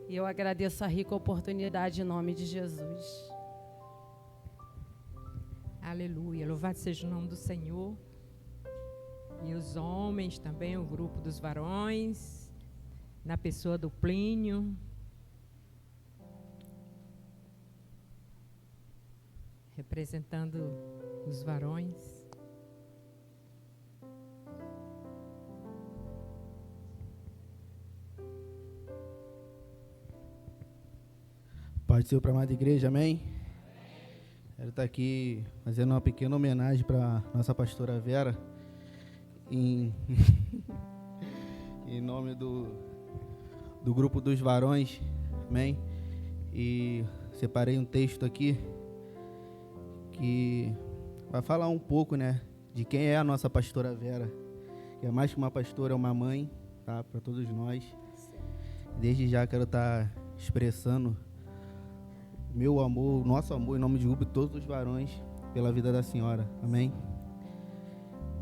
H: E eu agradeço a rica oportunidade em nome de Jesus.
D: Aleluia. Louvado seja o nome do Senhor. E os homens também, o grupo dos varões, na pessoa do Plínio. Representando os varões.
I: Paz do Senhor para a amada igreja, amém? Quero estar aqui fazendo uma pequena homenagem para nossa pastora Vera, em nome do grupo dos varões, amém? E separei um texto aqui que vai falar um pouco, né, de quem é a nossa pastora Vera, que é mais que uma pastora, é uma mãe, tá, para todos nós. Desde já quero estar expressando meu amor, nosso amor, em nome de Uber, todos os varões, pela vida da senhora, amém?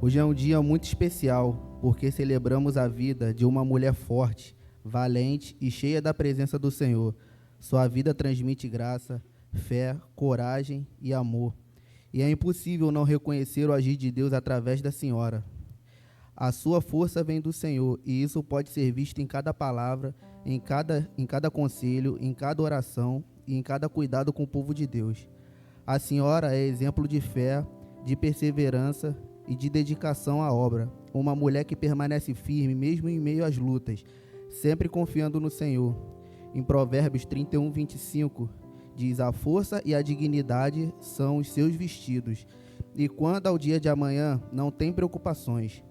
I: Hoje é um dia muito especial, porque celebramos a vida de uma mulher forte, valente e cheia da presença do Senhor. Sua vida transmite graça, fé, coragem e amor. E é impossível não reconhecer o agir de Deus através da senhora. A sua força vem do Senhor, e isso pode ser visto em cada palavra, em cada conselho, em cada oração e em cada cuidado com o povo de Deus. A senhora é exemplo de fé, de perseverança e de dedicação à obra. Uma mulher que permanece firme mesmo em meio às lutas, sempre confiando no Senhor. Em Provérbios 31, 25, diz: a força e a dignidade são os seus vestidos, e quando ao dia de amanhã não tem preocupações.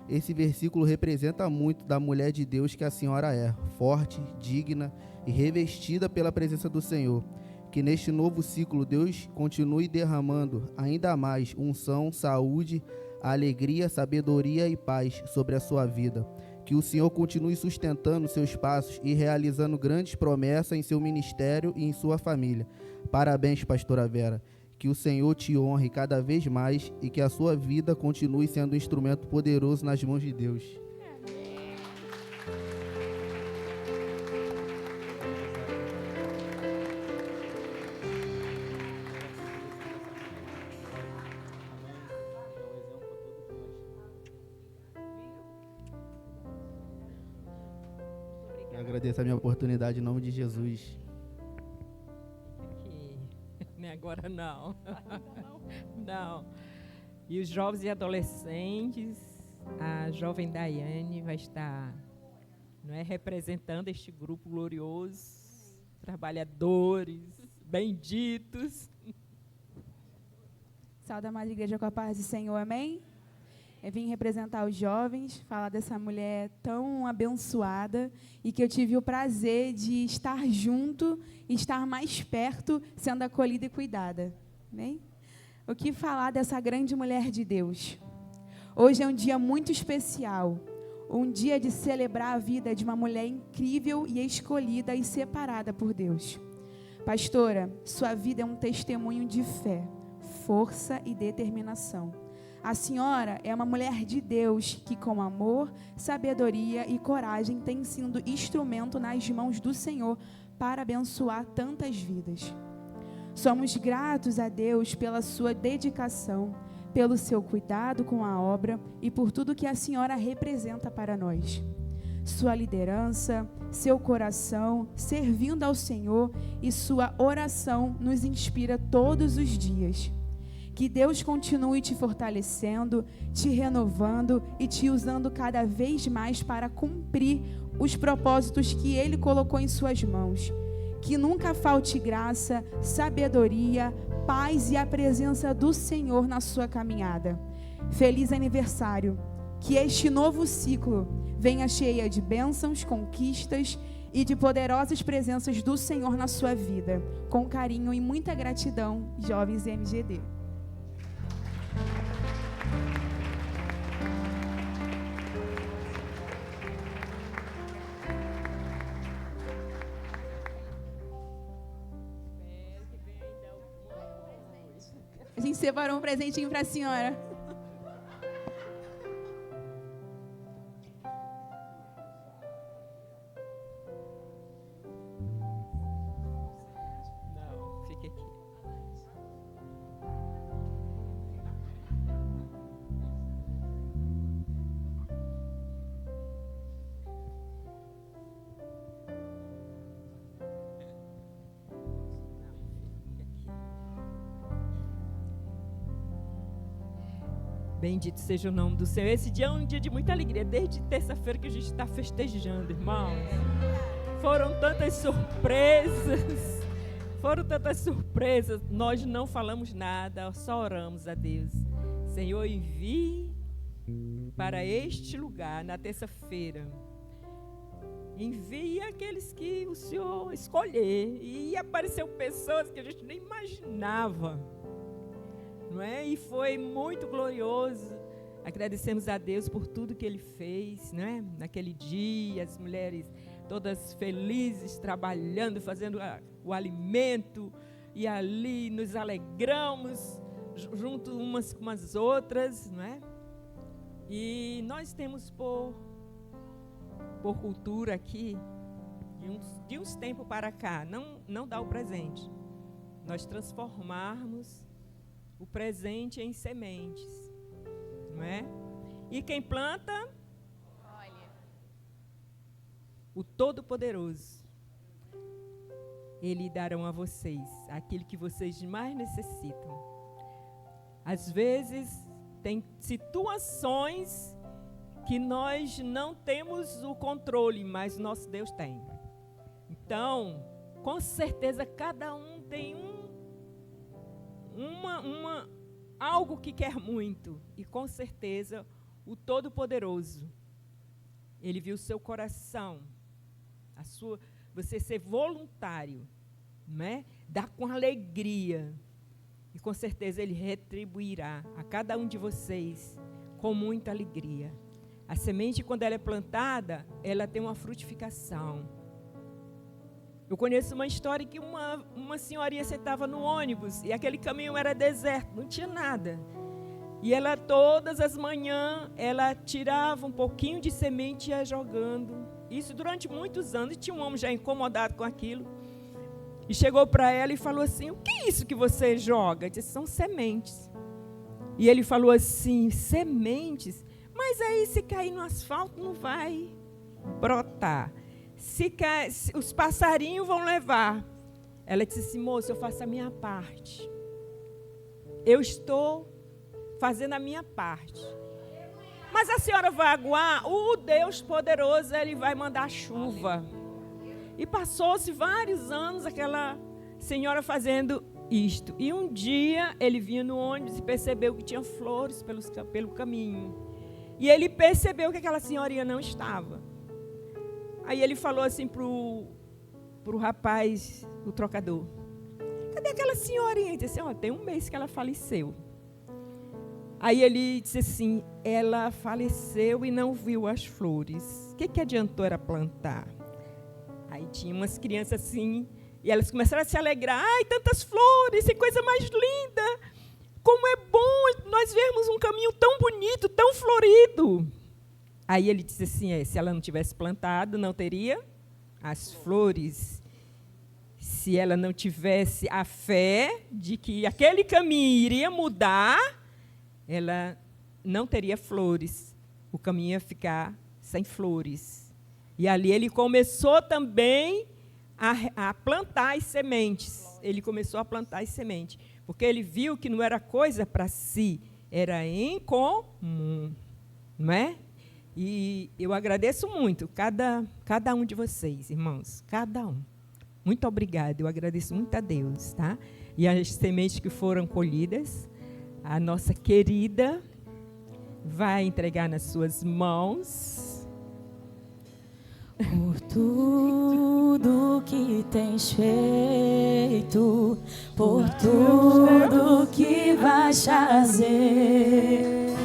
I: Esse versículo representa muito da mulher de Deus que a senhora é, forte, digna e revestida pela presença do Senhor. Que neste novo ciclo Deus continue derramando ainda mais unção, saúde, alegria, sabedoria e paz sobre a sua vida. Que o Senhor continue sustentando seus passos e realizando grandes promessas em seu ministério e em sua família. Parabéns, pastora Vera. Que o Senhor te honre cada vez mais e que a sua vida continue sendo um instrumento poderoso nas mãos de Deus. Eu agradeço a minha oportunidade em nome de Jesus.
D: Agora não. Não. E os jovens e adolescentes, a jovem Daiane vai estar, não é, representando este grupo glorioso, trabalhadores, benditos.
J: Salve a Madre Igreja com a paz do Senhor, amém? Eu vim representar os jovens, falar dessa mulher tão abençoada e que eu tive o prazer de estar junto, estar mais perto, sendo acolhida e cuidada. Amém? O que falar dessa grande mulher de Deus? Hoje é um dia muito especial, um dia de celebrar a vida de uma mulher incrível e escolhida e separada por Deus. Pastora, sua vida é um testemunho de fé, força e determinação. A senhora é uma mulher de Deus que, com amor, sabedoria e coragem, tem sido instrumento nas mãos do Senhor para abençoar tantas vidas. Somos gratos a Deus pela sua dedicação, pelo seu cuidado com a obra e por tudo que a senhora representa para nós. Sua liderança, seu coração, servindo ao Senhor e sua oração nos inspira todos os dias. Que Deus continue te fortalecendo, te renovando e te usando cada vez mais para cumprir os propósitos que Ele colocou em suas mãos. Que nunca falte graça, sabedoria, paz e a presença do Senhor na sua caminhada. Feliz aniversário. Que este novo ciclo venha cheia de bênçãos, conquistas e de poderosas presenças do Senhor na sua vida. Com carinho e muita gratidão, jovens MGD. A gente separou um presentinho para a senhora.
D: Não, fique aqui. Bendito seja o nome do Senhor. Esse dia é um dia de muita alegria. Desde terça-feira que a gente está festejando, irmãos. Foram tantas surpresas. Foram tantas surpresas, nós não falamos nada, só oramos a Deus. Senhor, envie para este lugar, na terça-feira. Envie aqueles que o Senhor escolher. E apareceu pessoas que a gente nem imaginava. Não é? E foi muito glorioso. Agradecemos a Deus por tudo que Ele fez, né? Naquele dia, as mulheres todas felizes, trabalhando, fazendo o alimento, e ali nos alegramos, junto umas com as outras, não é? E nós temos por cultura aqui, de uns tempos para cá, não dá o presente, nós transformarmos o presente em sementes, não é? E quem planta? O Todo-Poderoso, Ele dará a vocês aquilo que vocês mais necessitam. Às vezes, tem situações que nós não temos o controle, mas nosso Deus tem. Então, com certeza, cada um tem algo que quer muito. E com certeza, o Todo-Poderoso, Ele viu o seu coração, você ser voluntário, né? Dar com alegria, e com certeza Ele retribuirá a cada um de vocês com muita alegria. A semente, quando ela é plantada, ela tem uma frutificação. Eu conheço uma história que uma senhorinha sentava no ônibus e aquele caminho era deserto, não tinha nada. E ela, todas as manhãs, ela tirava um pouquinho de semente e ia jogando. Isso durante muitos anos. E tinha um homem já incomodado com aquilo. E chegou para ela e falou assim: o que é isso que você joga? Eu disse: são sementes. E ele falou assim: sementes? Mas aí se cair no asfalto não vai brotar. Os passarinhos vão levar. Ela disse assim: moça, eu faço a minha parte. Eu estou fazendo a minha parte. Mas a senhora vai aguar, o Deus poderoso, Ele vai mandar chuva. E passou-se vários anos aquela senhora fazendo isto. E um dia ele vinha no ônibus e percebeu que tinha flores pelo caminho. E ele percebeu que aquela senhorinha não estava. Aí ele falou assim pro rapaz, o trocador: cadê aquela senhorinha? Ele disse assim: tem um mês que ela faleceu. Aí ele disse assim: ela faleceu e não viu as flores. O que adiantou era plantar? Aí tinha umas crianças assim, e elas começaram a se alegrar. Ai, tantas flores, que coisa mais linda. Como é bom nós vermos um caminho tão bonito, tão florido. Aí ele disse assim: se ela não tivesse plantado, não teria as flores. Se ela não tivesse a fé de que aquele caminho iria mudar, ela não teria flores. O caminho ia ficar sem flores. E ali ele começou também a plantar as sementes. Ele começou a plantar as sementes. Porque ele viu que não era coisa para si, era em comum. Não é? E eu agradeço muito cada um de vocês, irmãos. Cada um. Muito obrigada. Eu agradeço muito a Deus, tá? E as sementes que foram colhidas, a nossa querida vai entregar nas suas mãos.
E: Por tudo que tens feito, por tudo que vais fazer,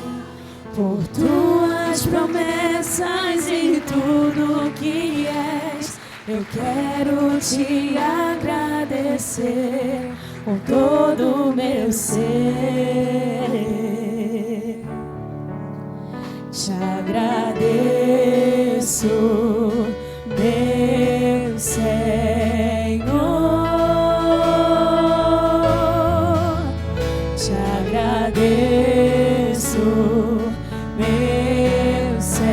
E: por tuas promessas e tudo que és, eu quero te agradecer com todo o meu ser. Te agradeço, meu Senhor, te agradeço, meu Senhor,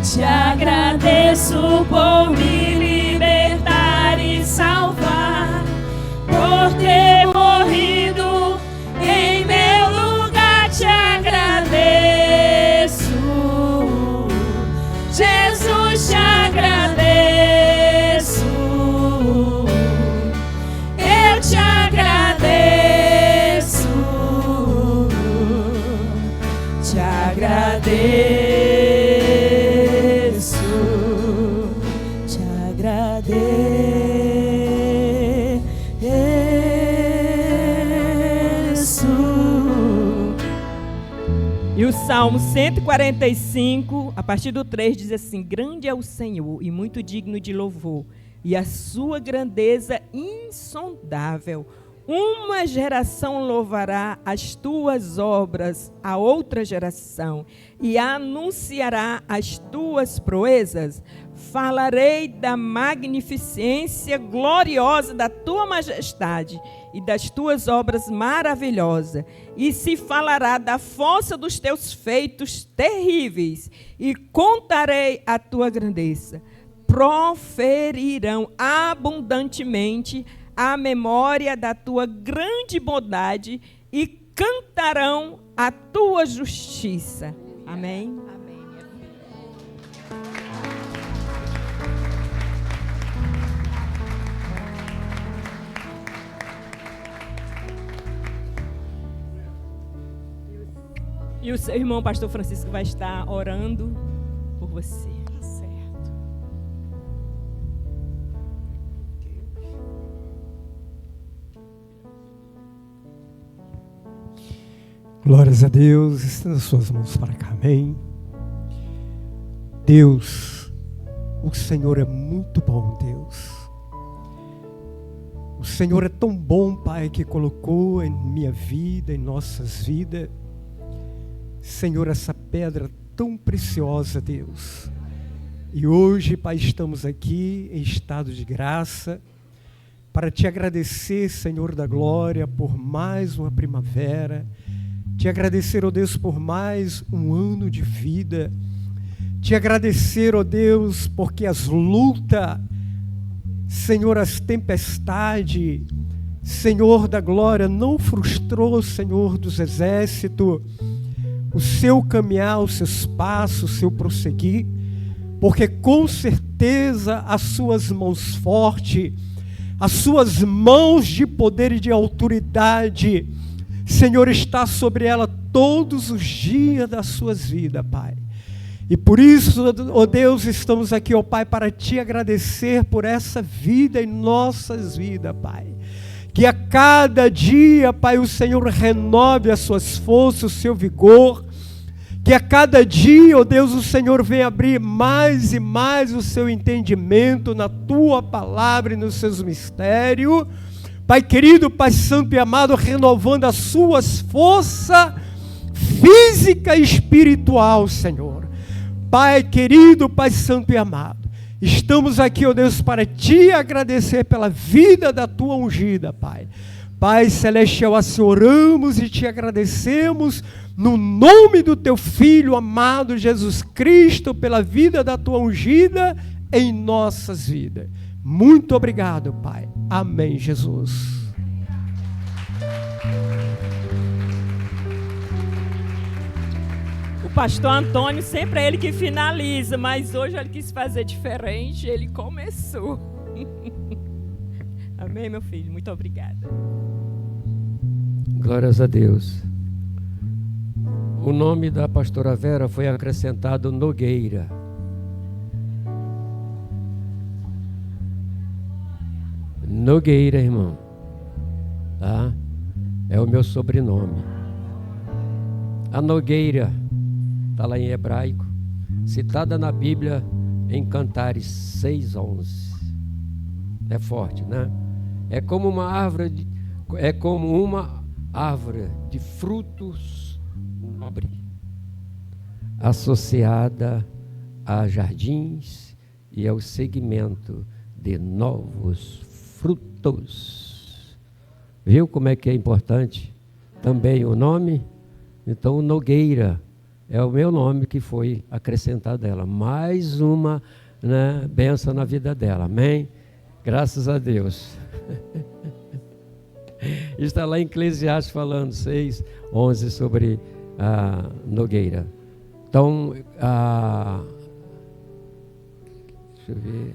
E: te agradeço por me libertar e salvar, por ter morrido em meu lugar. Te agradeço, Jesus, te agradeço. te agradeço.
D: E o Salmo 145, a partir do 3, diz assim: grande é o Senhor e muito digno de louvor, e a sua grandeza insondável. Uma geração louvará as tuas obras a outra geração, e anunciará as tuas proezas. Falarei da magnificência gloriosa da tua majestade e das tuas obras maravilhosas. E se falará da força dos teus feitos terríveis, e contarei a tua grandeza. Proferirão abundantemente a memória da tua grande bondade e cantarão a tua justiça. Amém?
A: Amém, minha filha.
D: E o seu irmão, pastor Francisco, vai estar orando por você.
A: Tá certo.
K: Glórias a Deus, estenda suas mãos para cá, amém. Deus, o Senhor é muito bom, Deus. O Senhor é tão bom, Pai, que colocou em minha vida, em nossas vidas, Senhor, essa pedra tão preciosa, Deus. E hoje, Pai, estamos aqui em estado de graça, para te agradecer, Senhor da glória, por mais uma primavera. Te agradecer, ó Deus, por mais um ano de vida. Te agradecer, ó Deus, porque as lutas, Senhor, as tempestades, Senhor da glória, não frustrou, Senhor dos exércitos, o seu caminhar, os seus passos, o seu prosseguir, porque com certeza as suas mãos fortes, as suas mãos de poder e de autoridade, Senhor, está sobre ela todos os dias das suas vidas, Pai. E por isso, ó Deus, estamos aqui, ó Pai, para te agradecer por essa vida em nossas vidas, Pai. Que a cada dia, Pai, o Senhor renove as suas forças, o seu vigor. Que a cada dia, ó Deus, o Senhor venha abrir mais e mais o seu entendimento na tua palavra e nos seus mistérios. Pai querido, Pai santo e amado, renovando as suas forças física e espiritual, Senhor. Pai querido, Pai santo e amado, estamos aqui, ó Deus, para te agradecer pela vida da tua ungida, Pai. Pai celestial, assim oramos e te agradecemos no nome do teu Filho amado Jesus Cristo, pela vida da tua ungida em nossas vidas. Muito obrigado, Pai. Amém, Jesus.
D: O pastor Antônio sempre é ele que finaliza, mas hoje ele quis fazer diferente, ele começou. Amém, meu filho? Muito obrigada.
B: Glórias a Deus. O nome da pastora Vera foi acrescentado Nogueira. Nogueira, irmão. Tá? É o meu sobrenome. A Nogueira está lá em hebraico, citada na Bíblia em Cantares 6:11. É forte, né? É como uma árvore de frutos nobre, associada a jardins e ao segmento de novos frutos. Viu como é que é importante também o nome? Então, Nogueira é o meu nome que foi acrescentado a ela. Mais uma, né, bênção na vida dela. Amém? Graças a Deus. Está lá em Eclesiastes falando 6:11 sobre a Nogueira. Então, deixa eu ver.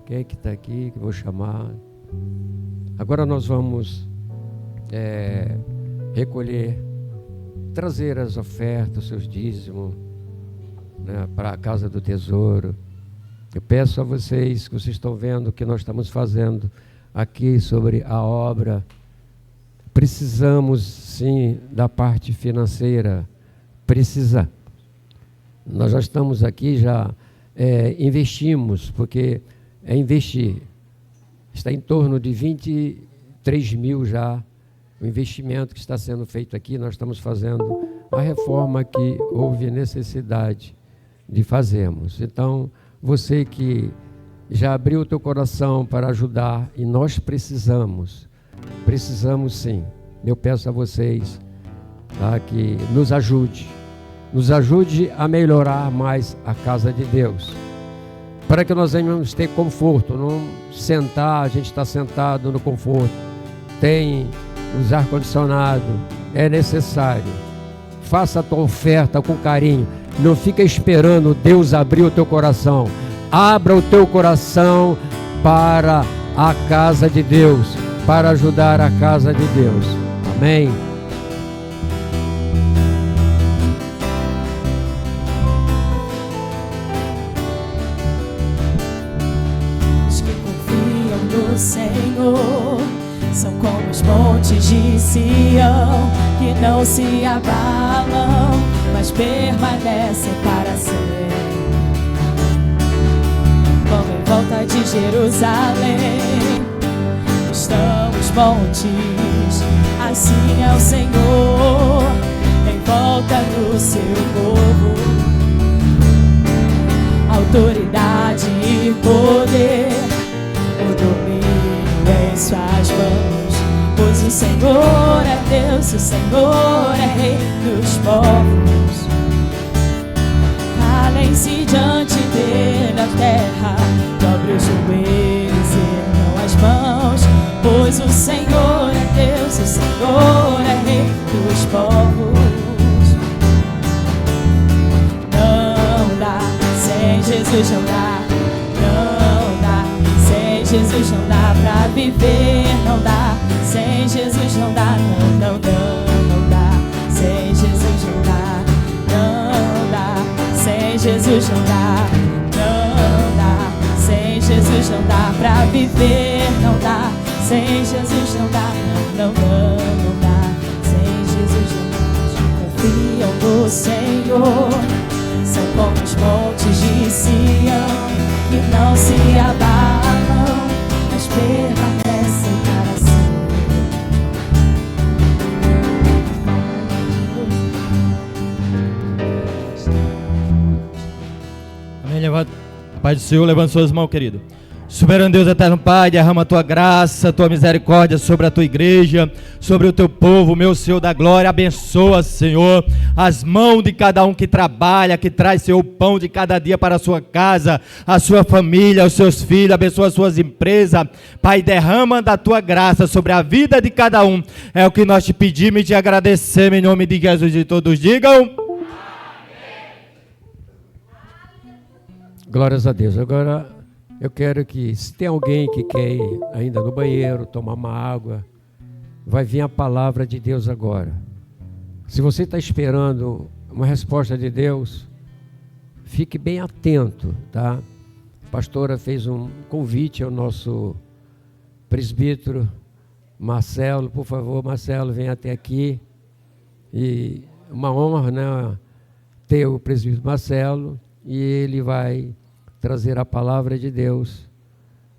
B: Quem é que está aqui que eu vou chamar? Agora nós vamos recolher trazer as ofertas, os seus dízimos, né, para a casa do tesouro. Eu peço a vocês, que vocês estão vendo o que nós estamos fazendo aqui sobre a obra. Precisamos sim da parte financeira, precisa. Nós já estamos aqui, já investimos, porque é investir. Está em torno de 23 mil já o investimento que está sendo feito aqui. Nós estamos fazendo a reforma que houve necessidade de fazermos. Então, você que já abriu o teu coração para ajudar, e nós precisamos sim. Eu peço a vocês, tá, que nos ajude a melhorar mais a casa de Deus, para que nós venhamos ter conforto, não sentar, a gente está sentado no conforto, tem os ar-condicionado, é necessário. Faça a tua oferta com carinho, não fica esperando Deus abrir o teu coração. Abra o teu coração para a casa de Deus, para ajudar a casa de Deus. Amém?
E: Os que confiam no Senhor são como os montes de Sião, que não se abalam, mas permanecem para sempre. Como em volta de Jerusalém estão os montes, assim é o Senhor em volta do seu povo. Autoridade e poder, o domínio em suas mãos, pois o Senhor é Deus, o Senhor é Rei dos povos. Calem-se diante dele a terra, dobre os joelhos e ergam as mãos, pois o Senhor é Deus, o Senhor é Rei dos povos. Não dá, sem Jesus não dá, não dá, sem Jesus não dá pra viver, não dá, sem Jesus não dá, não, não, não, não dá, sem Jesus não dá, não dá, sem Jesus não dá, não dá, sem Jesus não dá pra viver, não dá, sem Jesus não dá, não, não, não, não dá, sem Jesus não dá. Confiam no Senhor, são como os montes de Sião, que não se abalam, mas permanecem para sempre.
L: Amém. Levanta, Pai do Senhor, levanta suas mãos, querido. Soberano Deus, eterno Pai, derrama a tua graça, a tua misericórdia sobre a tua igreja, sobre o teu povo, meu Senhor da glória. Abençoa, Senhor, as mãos de cada um que trabalha, que traz, Senhor, o pão de cada dia para a sua casa, a sua família, os seus filhos. Abençoa as suas empresas. Pai, derrama da tua graça sobre a vida de cada um. É o que nós te pedimos e te agradecemos em nome de Jesus. E todos digam:
B: glórias a Deus. Agora eu quero que, se tem alguém que quer ir ainda no banheiro, tomar uma água, vai vir a palavra de Deus agora. Se você está esperando uma resposta de Deus, fique bem atento, tá? A pastora fez um convite ao nosso presbítero Marcelo. Por favor, Marcelo, venha até aqui. E uma honra, né, ter o presbítero Marcelo, e ele vai trazer a palavra de Deus.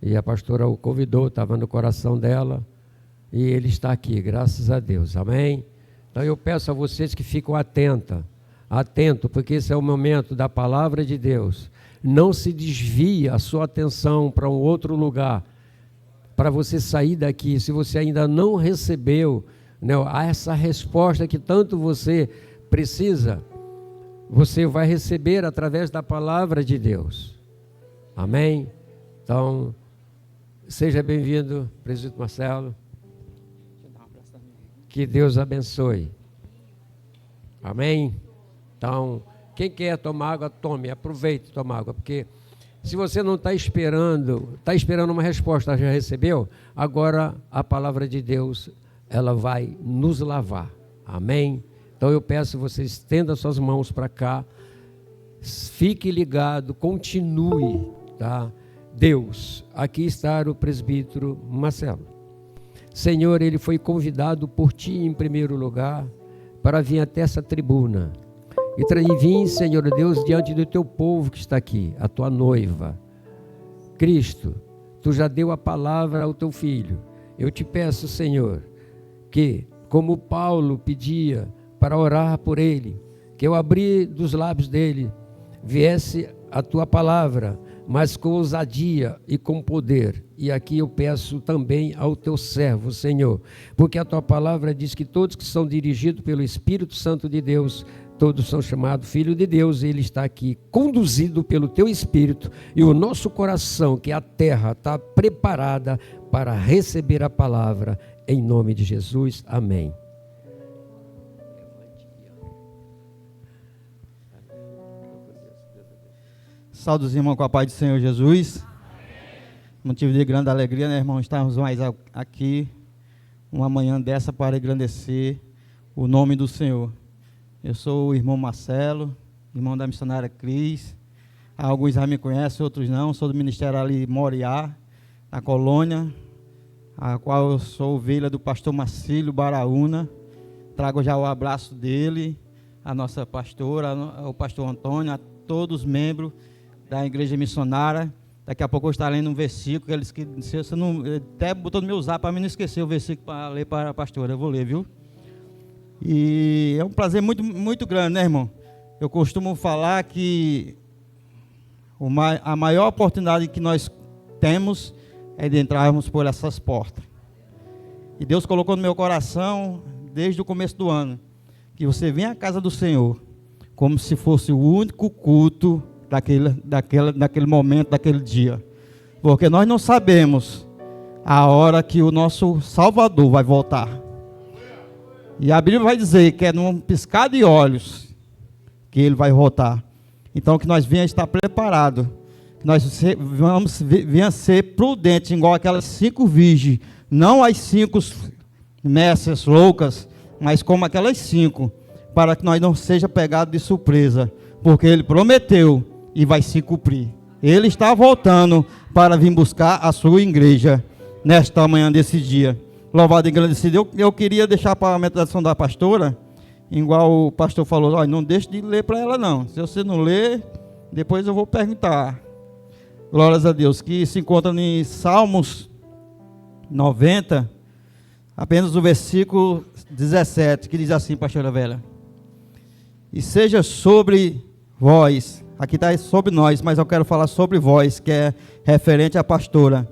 B: E a pastora o convidou, estava no coração dela, e ele está aqui, graças a Deus, amém? Então eu peço a vocês que fiquem atento, porque esse é o momento da palavra de Deus. Não se desvie a sua atenção para um outro lugar, para você sair daqui, se você ainda não recebeu, né, essa resposta que tanto você precisa, você vai receber através da palavra de Deus. Amém? Então, seja bem-vindo, presbítero Marcelo. Que Deus abençoe. Amém? Então, quem quer tomar água, tome, aproveite e tome água, porque se você não está esperando uma resposta, já recebeu, agora a palavra de Deus, ela vai nos lavar. Amém? Então eu peço que você estenda suas mãos para cá, fique ligado, continue, tá? Deus, aqui está o presbítero Marcelo. Senhor, ele foi convidado por Ti em primeiro lugar para vir até essa tribuna. E vim, Senhor Deus, diante do Teu povo que está aqui, a Tua noiva. Cristo, Tu já deu a palavra ao Teu Filho. Eu te peço, Senhor, que, como Paulo pedia para orar por ele, que eu abri dos lábios dele, viesse a Tua palavra, mas com ousadia e com poder. E aqui eu peço também ao Teu servo, Senhor, porque a Tua palavra diz que todos que são dirigidos pelo Espírito Santo de Deus, todos são chamados filhos de Deus. Ele está aqui conduzido pelo Teu Espírito, e o nosso coração, que é a terra, está preparada para receber a palavra, em nome de Jesus, amém.
M: Saúde os irmãos com a paz do Senhor Jesus. Motivo de grande alegria, né, irmão, estarmos mais aqui, uma manhã dessa, para engrandecer o nome do Senhor. Eu sou o irmão Marcelo, irmão da missionária Cris. Alguns já me conhecem, outros não. Sou do ministério ali Moriá, na colônia, a qual eu sou ovelha do pastor Marcílio Baraúna. Trago já o abraço dele, a nossa pastora, o pastor Antônio, a todos os membros da igreja missionária. Daqui a pouco eu estarei lendo um versículo, eles que você não, até botou no meu zap para mim não esquecer o versículo para ler para a pastora. Eu vou ler, viu? E é um prazer muito, muito grande, né, irmão? Eu costumo falar que a maior oportunidade que nós temos é de entrarmos por essas portas. E Deus colocou no meu coração, desde o começo do ano, que você vem à casa do Senhor como se fosse o único culto daquele momento, daquele dia. Porque nós não sabemos a hora que o nosso Salvador vai voltar. E a Bíblia vai dizer que é num piscar de olhos que Ele vai voltar. Então que nós venhamos estar preparados, que nós venhamos ser prudentes, igual aquelas 5 virgens, não as 5 messas loucas, mas como aquelas 5, para que nós não seja pegados de surpresa, porque Ele prometeu e vai se cumprir. Ele está voltando para vir buscar a sua igreja nesta manhã desse dia. Louvado e agradecido. Eu queria deixar para a meditação da pastora, igual o pastor falou, olha, não deixe de ler para ela não. Se você não ler, depois eu vou perguntar. Glórias a Deus. Que se encontra em Salmos 90, apenas o versículo 17, que diz assim, pastora Vera: e seja sobre vós, aqui está sobre nós, mas eu quero falar sobre vós, que é referente à pastora,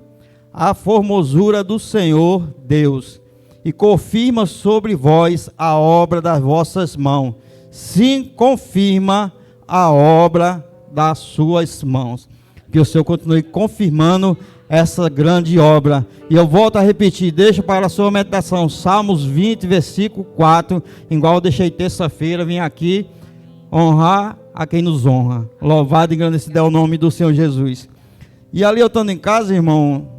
M: a formosura do Senhor Deus, e confirma sobre vós a obra das vossas mãos. Sim, confirma a obra das suas mãos. Que o Senhor continue confirmando essa grande obra. E eu volto a repetir, deixa para a sua meditação, Salmos 20, versículo 4, igual eu deixei terça-feira, vim aqui honrar a quem nos honra. Louvado e engrandecido é o nome do Senhor Jesus. E ali eu estando em casa, irmão,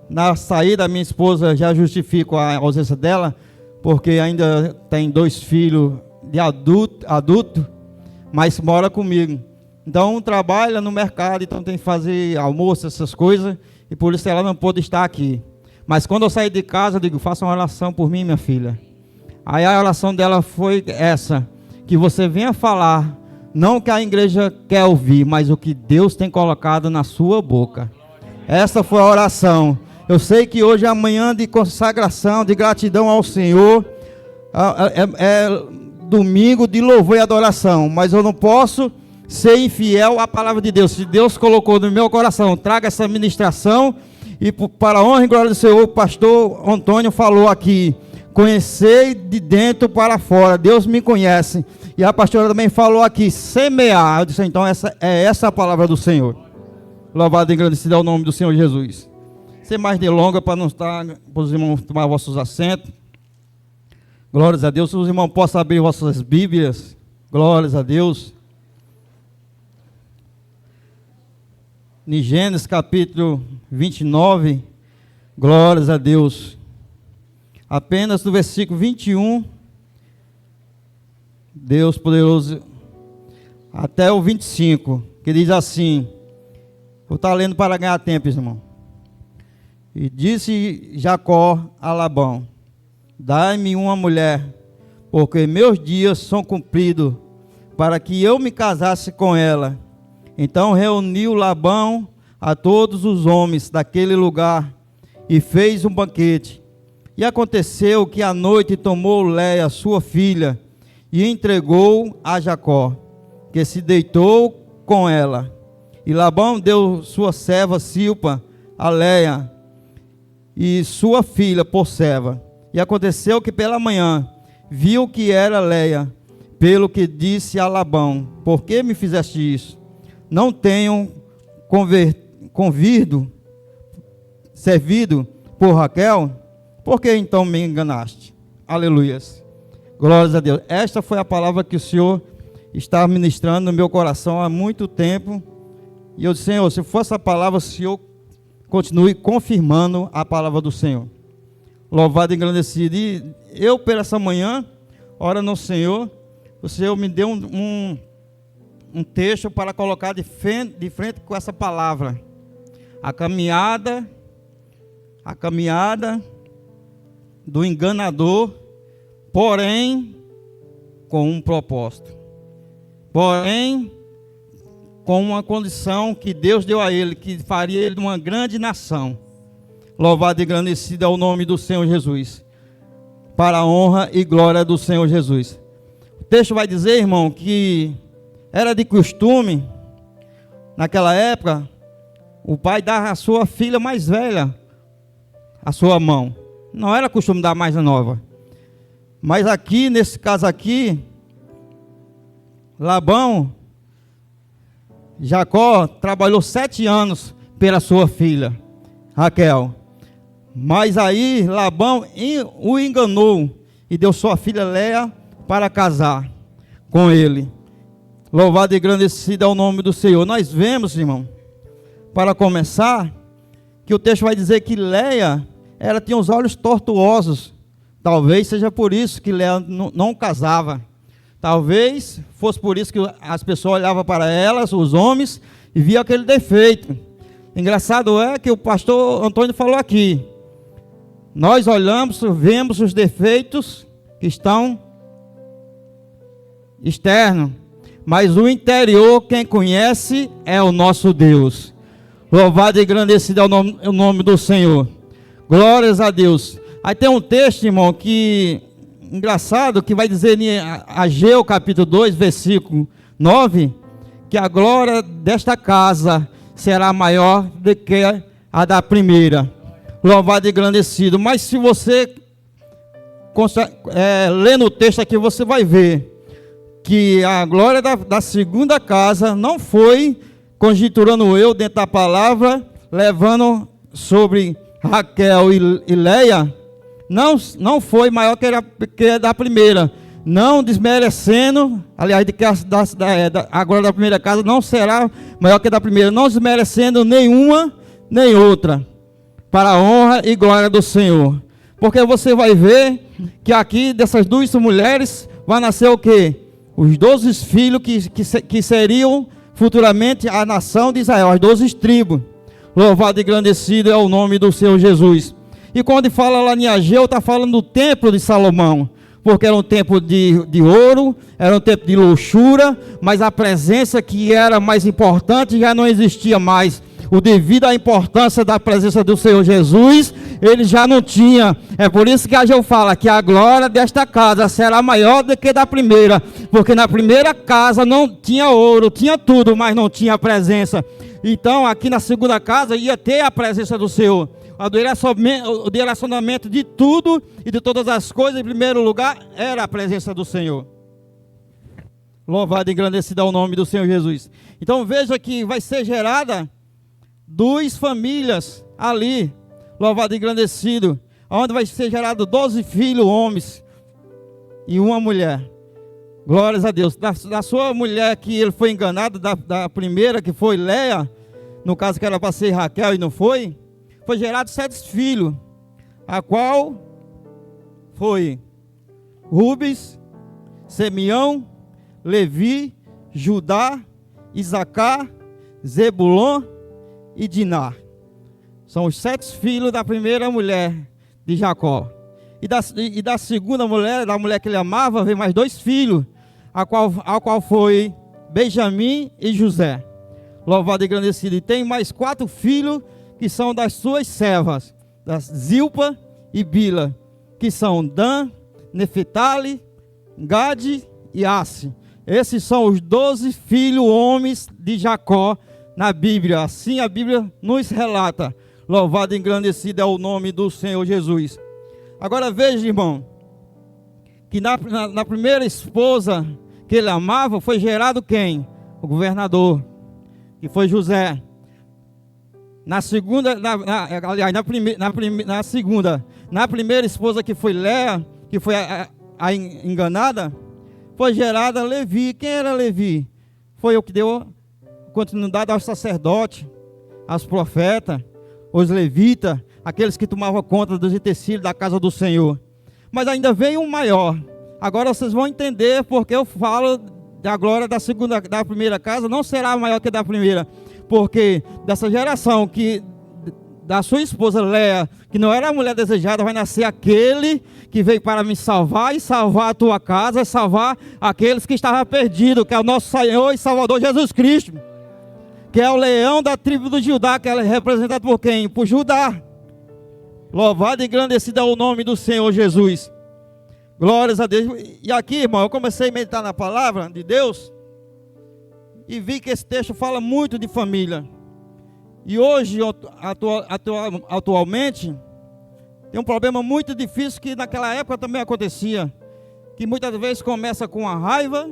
M: na saída, minha esposa, já justifico a ausência dela, porque ainda tem 2 filhos de adulto, mas mora comigo. Então trabalha no mercado, então tem que fazer almoço, essas coisas, e por isso ela não pôde estar aqui. Mas quando eu saí de casa, eu digo, faça uma oração por mim, minha filha. Aí a oração dela foi essa, que você venha falar, não o que a igreja quer ouvir, mas o que Deus tem colocado na sua boca. Essa foi a oração. Eu sei que hoje é amanhã de consagração, de gratidão ao Senhor, é domingo de louvor e adoração, mas eu não posso ser infiel à palavra de Deus. Se Deus colocou no meu coração, traga essa ministração, e para a honra e glória do Senhor, o pastor Antônio falou aqui, conhecer de dentro para fora, Deus me conhece, e a pastora também falou aqui, semear. Eu disse, então essa é a palavra do Senhor. Louvado e agradecido ao nome do Senhor Jesus. Sem mais delongas, para não estar, para os irmãos tomar vossos assentos. Glórias a Deus. Se os irmãos possam abrir vossas Bíblias. Glórias a Deus. Em Gênesis capítulo 29. Glórias a Deus. Apenas do versículo 21 Deus poderoso, até o 25, que diz assim, vou estar lendo para ganhar tempo, irmão. E disse Jacó a Labão, dai-me uma mulher, porque meus dias são cumpridos, para que eu me casasse com ela. Então reuniu Labão a todos os homens daquele lugar, e fez um banquete. E aconteceu que à noite tomou Léia, sua filha, e entregou a Jacó, que se deitou com ela. E Labão deu sua serva Silpa a Léia, e sua filha por serva. E aconteceu que pela manhã viu que era Léia, pelo que disse a Labão, por que me fizeste isso? Não tenho servido por Raquel? Por que então me enganaste? Aleluias. Glórias a Deus. Esta foi a palavra que o Senhor está ministrando no meu coração há muito tempo. E eu disse, Senhor, se for essa palavra, o Senhor continue confirmando a palavra do Senhor. Louvado e engrandecido. E eu, por essa manhã, ora no Senhor, o Senhor me deu um texto para colocar de frente com essa palavra. A caminhada do enganador, porém com um propósito. Porém, com uma condição que Deus deu a ele, que faria ele uma grande nação. Louvado e engrandecido é o nome do Senhor Jesus, para a honra e glória do Senhor Jesus. O texto vai dizer, irmão, que era de costume, naquela época, o pai dar a sua filha mais velha a sua mão. Não era costume dar mais nova. Mas aqui, nesse caso aqui, Jacó trabalhou 7 anos pela sua filha, Raquel. Mas aí Labão o enganou e deu sua filha Léia para casar com ele. Louvado e engrandecido é o nome do Senhor. Nós vemos, irmão, para começar, que o texto vai dizer que Léia, ela tinha os olhos tortuosos. Talvez seja por isso que Léia não casava. Talvez fosse por isso que as pessoas olhavam para elas, os homens, e viam aquele defeito. Engraçado é que o pastor Antônio falou aqui. Nós olhamos, vemos os defeitos que estão externos, mas o interior, quem conhece, é o nosso Deus. Louvado e engrandecido é o nome do Senhor. Glórias a Deus. Aí tem um texto, irmão, que engraçado, que vai dizer em Ageu capítulo 2, versículo 9, que a glória desta casa será maior do que a da primeira. Louvado e engrandecido. Mas se você ler no texto aqui, você vai ver que a glória da segunda casa não foi, conjecturando eu dentro da palavra, levando sobre Raquel e Léia, não foi maior que a da primeira, não desmerecendo, aliás, de que a glória da primeira casa não será maior que a da primeira, não desmerecendo nenhuma nem outra, para a honra e glória do Senhor. Porque você vai ver que aqui dessas duas mulheres vai nascer o quê? Os 12 filhos que seriam futuramente a nação de Israel, as 12 tribos. Louvado e engrandecido é o nome do Senhor Jesus. E quando fala lá em Ageu, está falando do templo de Salomão, porque era um templo de ouro, era um templo de luxúria, mas a presença que era mais importante já não existia mais. O devido à importância da presença do Senhor Jesus, ele já não tinha. É por isso que Ageu fala que a glória desta casa será maior do que da primeira, porque na primeira casa não tinha ouro, tinha tudo, mas não tinha presença. Então aqui na segunda casa ia ter a presença do Senhor. O direcionamento de tudo e de todas as coisas, em primeiro lugar, era a presença do Senhor. Louvado e engrandecido é o nome do Senhor Jesus. Então veja que vai ser gerada 2 famílias ali, louvado e engrandecido, onde vai ser gerado 12 filhos homens e uma mulher. Glórias a Deus. Da sua mulher que ele foi enganado, da primeira que foi Léia, no caso que era para ser Raquel e não foi gerado 7 filhos, a qual foi Rubens, Simeão, Levi, Judá, Isacar, Zebulon e Diná. São os 7 filhos da primeira mulher de Jacó. E da segunda mulher, da mulher que ele amava, veio mais 2 filhos, ao qual foi Benjamim e José. Louvado e engrandecido. E tem mais 4 filhos que são das suas servas, das Zilpa e Bila, que são Dan, Neftali, Gade e Assi. Esses são os 12 filhos homens de Jacó na Bíblia. Assim a Bíblia nos relata. Louvado e engrandecido é o nome do Senhor Jesus. Agora veja, irmão, que na primeira esposa que ele amava foi gerado quem? O governador, que foi José. Na segunda, na primeira esposa que foi Léa, que foi a enganada, foi gerada Levi. Quem era Levi? Foi o que deu continuidade aos sacerdotes, aos profetas, os levitas, aqueles que tomavam conta dos utensílios da casa do Senhor. Mas ainda veio um maior. Agora vocês vão entender porque eu falo da glória da primeira casa, não será maior que da primeira, porque dessa geração que da sua esposa Léa, que não era a mulher desejada, vai nascer aquele que veio para me salvar e salvar a tua casa, e salvar aqueles que estavam perdidos, que é o nosso Senhor e Salvador Jesus Cristo, que é o leão da tribo do Judá, que é representado por quem? Por Judá. Louvado e engrandecido é o nome do Senhor Jesus. Glórias a Deus. E aqui, irmão, eu comecei a meditar na palavra de Deus e vi que esse texto fala muito de família. E hoje, atualmente, tem um problema muito difícil que naquela época também acontecia, que muitas vezes começa com a raiva,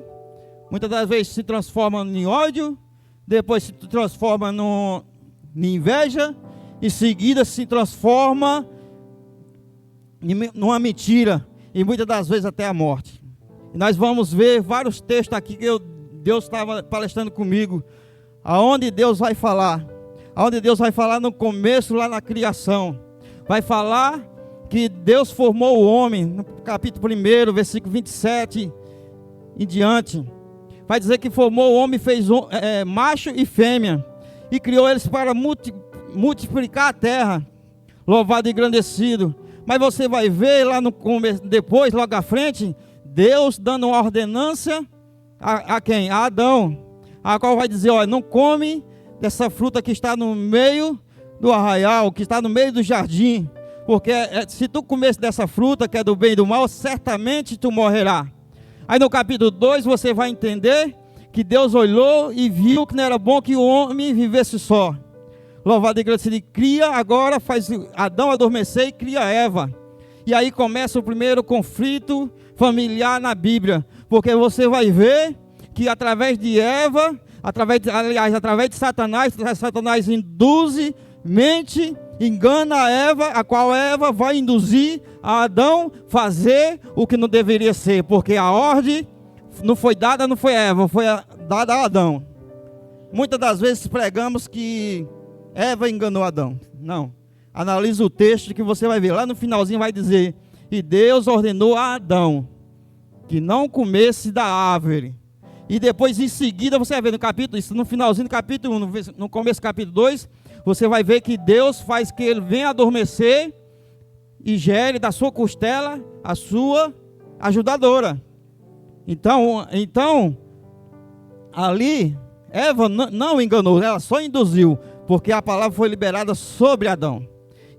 M: muitas das vezes se transforma em ódio, depois se transforma em inveja, em seguida se transforma numa mentira, e muitas das vezes até a morte. E nós vamos ver vários textos aqui que Deus estava palestrando comigo, aonde Deus vai falar. Onde Deus vai falar no começo, lá na criação. Vai falar que Deus formou o homem, no capítulo 1, versículo 27 em diante. Vai dizer que formou o homem, fez macho e fêmea, e criou eles para multiplicar a terra. Louvado e engrandecido. Mas você vai ver lá no começo, depois, logo à frente, Deus dando uma ordenança a quem? A Adão. A qual vai dizer, olha, não come dessa fruta que está no meio do arraial, que está no meio do jardim, porque se tu comesse dessa fruta, que é do bem e do mal, certamente tu morrerá. Aí no capítulo 2 você vai entender que Deus olhou e viu que não era bom que o homem vivesse só. Louvado e agradecido, e cria agora, faz Adão adormecer e cria Eva. E aí começa o primeiro conflito familiar na Bíblia, porque você vai ver que através de Eva, através de Satanás induz, mente, engana a Eva, a qual Eva vai induzir a Adão fazer o que não deveria ser, porque a ordem não foi dada, não foi a Eva, foi dada a Adão. Muitas das vezes pregamos que Eva enganou Adão. Não. Analisa o texto que você vai ver. Lá no finalzinho vai dizer, e Deus ordenou a Adão que não comesse da árvore. E depois, em seguida, você vai ver no capítulo, isso no finalzinho do capítulo 1, no começo do capítulo 2, você vai ver que Deus faz que ele venha adormecer e gere da sua costela a sua ajudadora. Então ali, Eva não enganou, ela só induziu, porque a palavra foi liberada sobre Adão.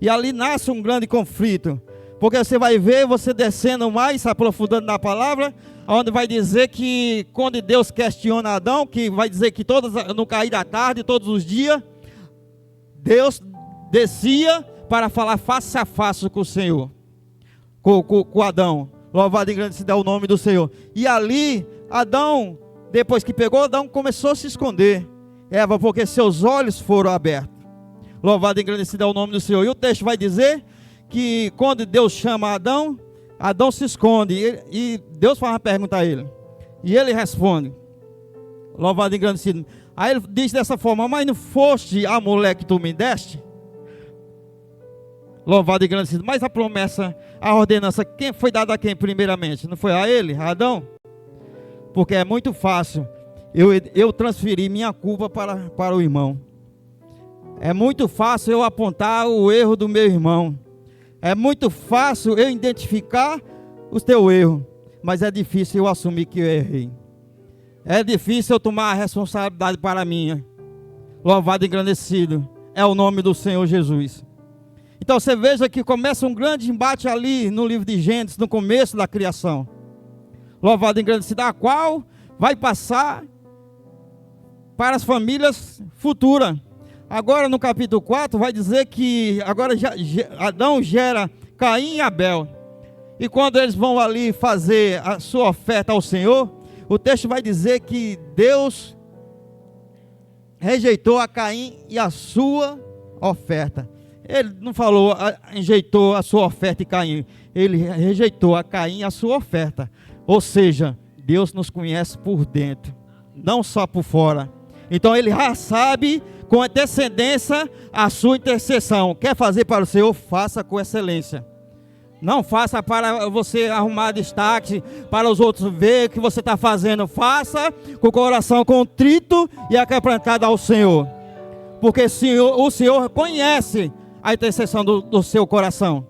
M: E ali nasce um grande conflito, porque você vai ver, você descendo mais, se aprofundando na palavra, onde vai dizer que quando Deus questiona Adão, que vai dizer que no cair da tarde, todos os dias, Deus descia para falar face a face com o Senhor, com Adão. Louvado e engrandecido é o nome do Senhor. E ali, Adão, depois que pegou Adão, começou a se esconder. Eva, porque seus olhos foram abertos. Louvado e engrandecido é o nome do Senhor. E o texto vai dizer que quando Deus chama Adão, Adão se esconde e Deus faz uma pergunta a ele. E ele responde. Louvado e engrandecido. Aí ele diz dessa forma, mas não foste a mulher que tu me deste? Louvado e engrandecido. Mas a promessa, a ordenança, quem foi dada a quem primeiramente? Não foi a ele, a Adão? Porque é muito fácil eu transferir minha culpa para o irmão. É muito fácil eu apontar o erro do meu irmão. É muito fácil eu identificar o teu erro. Mas é difícil eu assumir que eu errei. É difícil eu tomar a responsabilidade para mim. Louvado e engrandecido é o nome do Senhor Jesus. Então você veja que começa um grande embate ali no livro de Gênesis, no começo da criação. Louvado e engrandecido, a qual vai passar para as famílias futuras. Agora no capítulo 4 vai dizer que agora Adão gera Caim e Abel. E quando eles vão ali fazer a sua oferta ao Senhor, o texto vai dizer que Deus rejeitou a Caim e a sua oferta. Ele não falou, rejeitou a sua oferta e Caim. Ele rejeitou a Caim e a sua oferta. Ou seja, Deus nos conhece por dentro, não só por fora. Então ele já sabe com antecedência a sua intercessão. Quer fazer para o Senhor? Faça com excelência. Não faça para você arrumar destaque, para os outros ver o que você está fazendo. Faça com o coração contrito e quebrantado ao Senhor. Porque o Senhor conhece a intercessão do seu coração.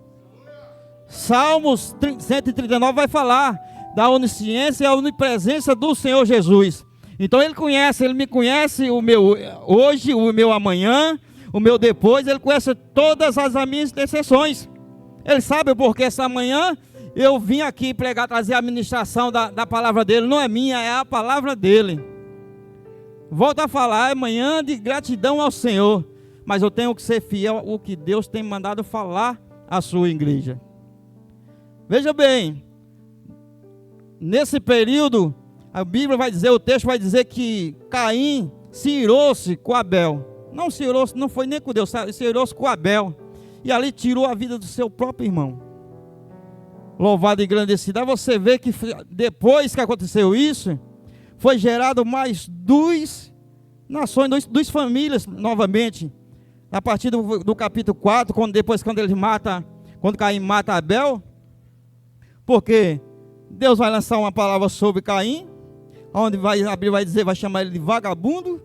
M: Salmos 139 vai falar da onisciência e a onipresença do Senhor Jesus. Então ele conhece, ele me conhece o meu hoje, o meu amanhã, o meu depois, ele conhece todas as minhas intercessões. Ele sabe porque essa manhã eu vim aqui pregar, trazer a ministração da palavra dele. Não é minha, é a palavra dele. Volto a falar, é manhã de gratidão ao Senhor. Mas eu tenho que ser fiel ao que Deus tem mandado falar à sua igreja. Veja bem, nesse período, a Bíblia vai dizer, o texto vai dizer que Caim se irou-se com Abel. Não se irou-se, não foi nem com Deus, se irou-se com Abel. E ali tirou a vida do seu próprio irmão. Louvado e engrandecido. Aí você vê que depois que aconteceu isso, foi gerado mais duas nações, duas famílias novamente. A partir do capítulo 4, quando Caim mata Abel. Porque Deus vai lançar uma palavra sobre Caim, onde a Bíblia vai dizer, vai chamar ele de vagabundo.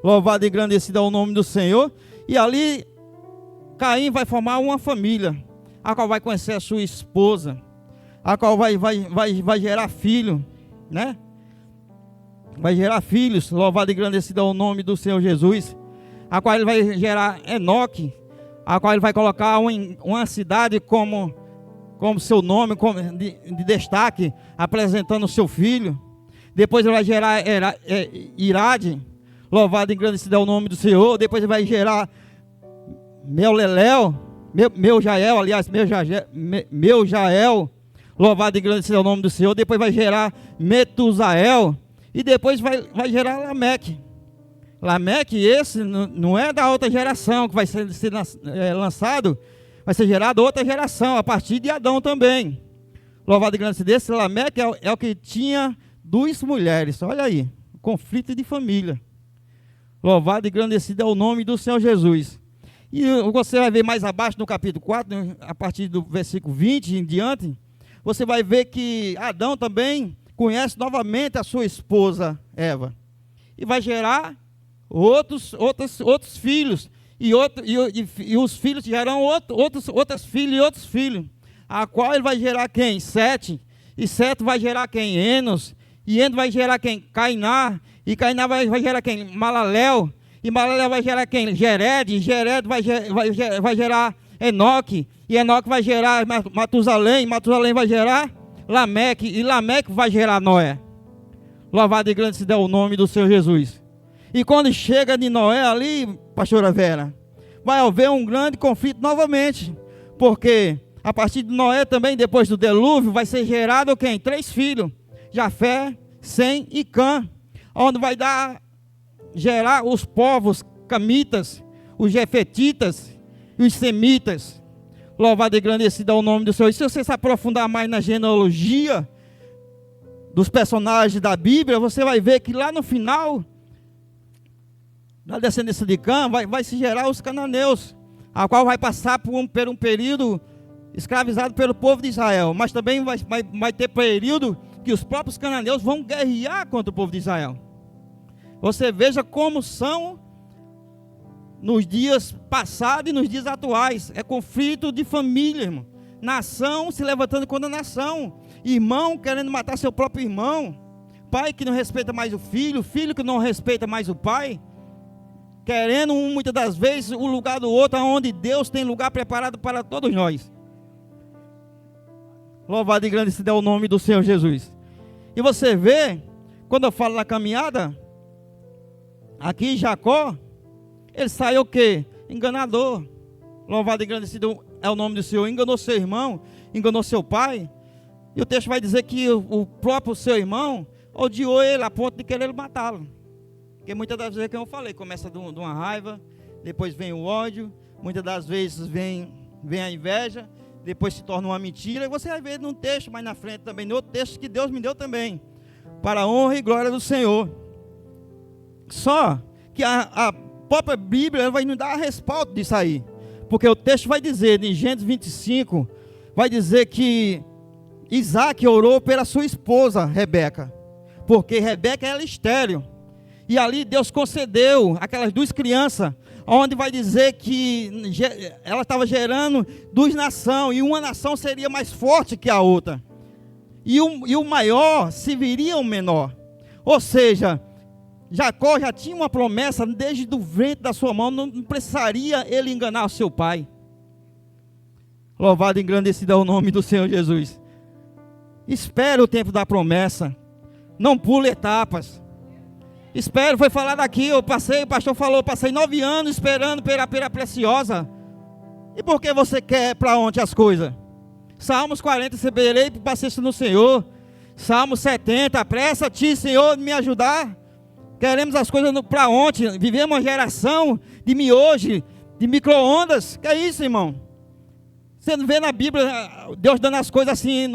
M: Louvado e engrandecido é o nome do Senhor. E ali Caim vai formar uma família, a qual vai conhecer a sua esposa, a qual vai gerar filho, né? Vai gerar filhos, louvado e engrandecido é o nome do Senhor Jesus, a qual ele vai gerar Enoque, a qual ele vai colocar uma cidade como seu nome, de destaque, apresentando o seu filho. Depois ele vai gerar Irade, louvado e engrandecido é o nome do Senhor. Depois ele vai gerar Meujael, louvado e engrandecido é o nome do Senhor. Depois vai gerar Metusael. E depois vai gerar Lameque. Lameque, esse não é da outra geração que vai ser lançado, vai ser gerado outra geração, a partir de Adão também. Louvado e engrandecido, esse Lameque é o que tinha duas mulheres. Olha aí, conflito de família. Louvado e engrandecido é o nome do Senhor Jesus. E você vai ver mais abaixo no capítulo 4, a partir do versículo 20 em diante, você vai ver que Adão também conhece novamente a sua esposa Eva. E vai gerar outros filhos. E os filhos gerarão outros filhos e outros filhos. A qual ele vai gerar quem? Sete. E Sete vai gerar quem? Enos. E Enos vai gerar quem? Cainá. E Cainá vai gerar quem? Malaléu. E Malaléu vai gerar quem? Gered. Gered vai gerar Enoque. E Enoque vai gerar Matusalém. Matusalém vai gerar Lameque. E Lameque vai gerar Noé. Louvado e engrandecido é o nome do Senhor Jesus. E quando chega de Noé ali, pastora Vera, vai haver um grande conflito novamente. Porque a partir de Noé também, depois do dilúvio, vai ser gerado quem? 3 filhos. Jafé, Sem e Cã. Onde vai gerar os povos camitas, os jefetitas e os semitas. Louvado e engrandecido é o nome do Senhor. E se você se aprofundar mais na genealogia dos personagens da Bíblia, você vai ver que lá no final, na descendência de Cã, vai se gerar os cananeus, a qual vai passar por um período escravizado pelo povo de Israel. Mas também vai ter período que os próprios cananeus vão guerrear contra o povo de Israel. Você veja como são nos dias passados e nos dias atuais. É conflito de família, irmão. Nação se levantando contra nação. Irmão querendo matar seu próprio irmão. Pai que não respeita mais o filho. Filho que não respeita mais o pai. Querendo muitas das vezes o lugar do outro, onde Deus tem lugar preparado para todos nós. Louvado e grande se dê o nome do Senhor Jesus. E você vê, quando eu falo na caminhada, aqui Jacó, ele saiu o quê? Enganador. Louvado e grande se dê o nome do Senhor. Enganou seu irmão, enganou seu pai. E o texto vai dizer que o próprio seu irmão odiou ele a ponto de querer matá-lo. Porque muitas das vezes, como eu falei, começa de uma raiva, depois vem o ódio, muitas das vezes vem a inveja, depois se torna uma mentira. E você vai ver num texto mais na frente também, no outro texto que Deus me deu também, para a honra e glória do Senhor. Só que a própria Bíblia vai nos dar respaldo disso aí. Porque o texto vai dizer, em Gênesis 25, vai dizer que Isaac orou pela sua esposa, Rebeca. Porque Rebeca era estéril. E ali Deus concedeu aquelas duas crianças, onde vai dizer que ela estava gerando duas nações, e uma nação seria mais forte que a outra. E o maior se viria o menor. Ou seja, Jacó já tinha uma promessa desde o ventre da sua mão, não precisaria ele enganar o seu pai. Louvado e engrandecido é o nome do Senhor Jesus. Espere o tempo da promessa, não pule etapas. Espero, foi falado aqui, o pastor falou, passei 9 anos esperando pela preciosa. E por que você quer para onde as coisas? Salmos 40, receberei paciência no Senhor. Salmos 70, apressa-te, Senhor, me ajudar. Queremos as coisas para ontem. Vivemos uma geração de miojo, de micro-ondas. Que é isso, irmão? Você não vê na Bíblia Deus dando as coisas assim,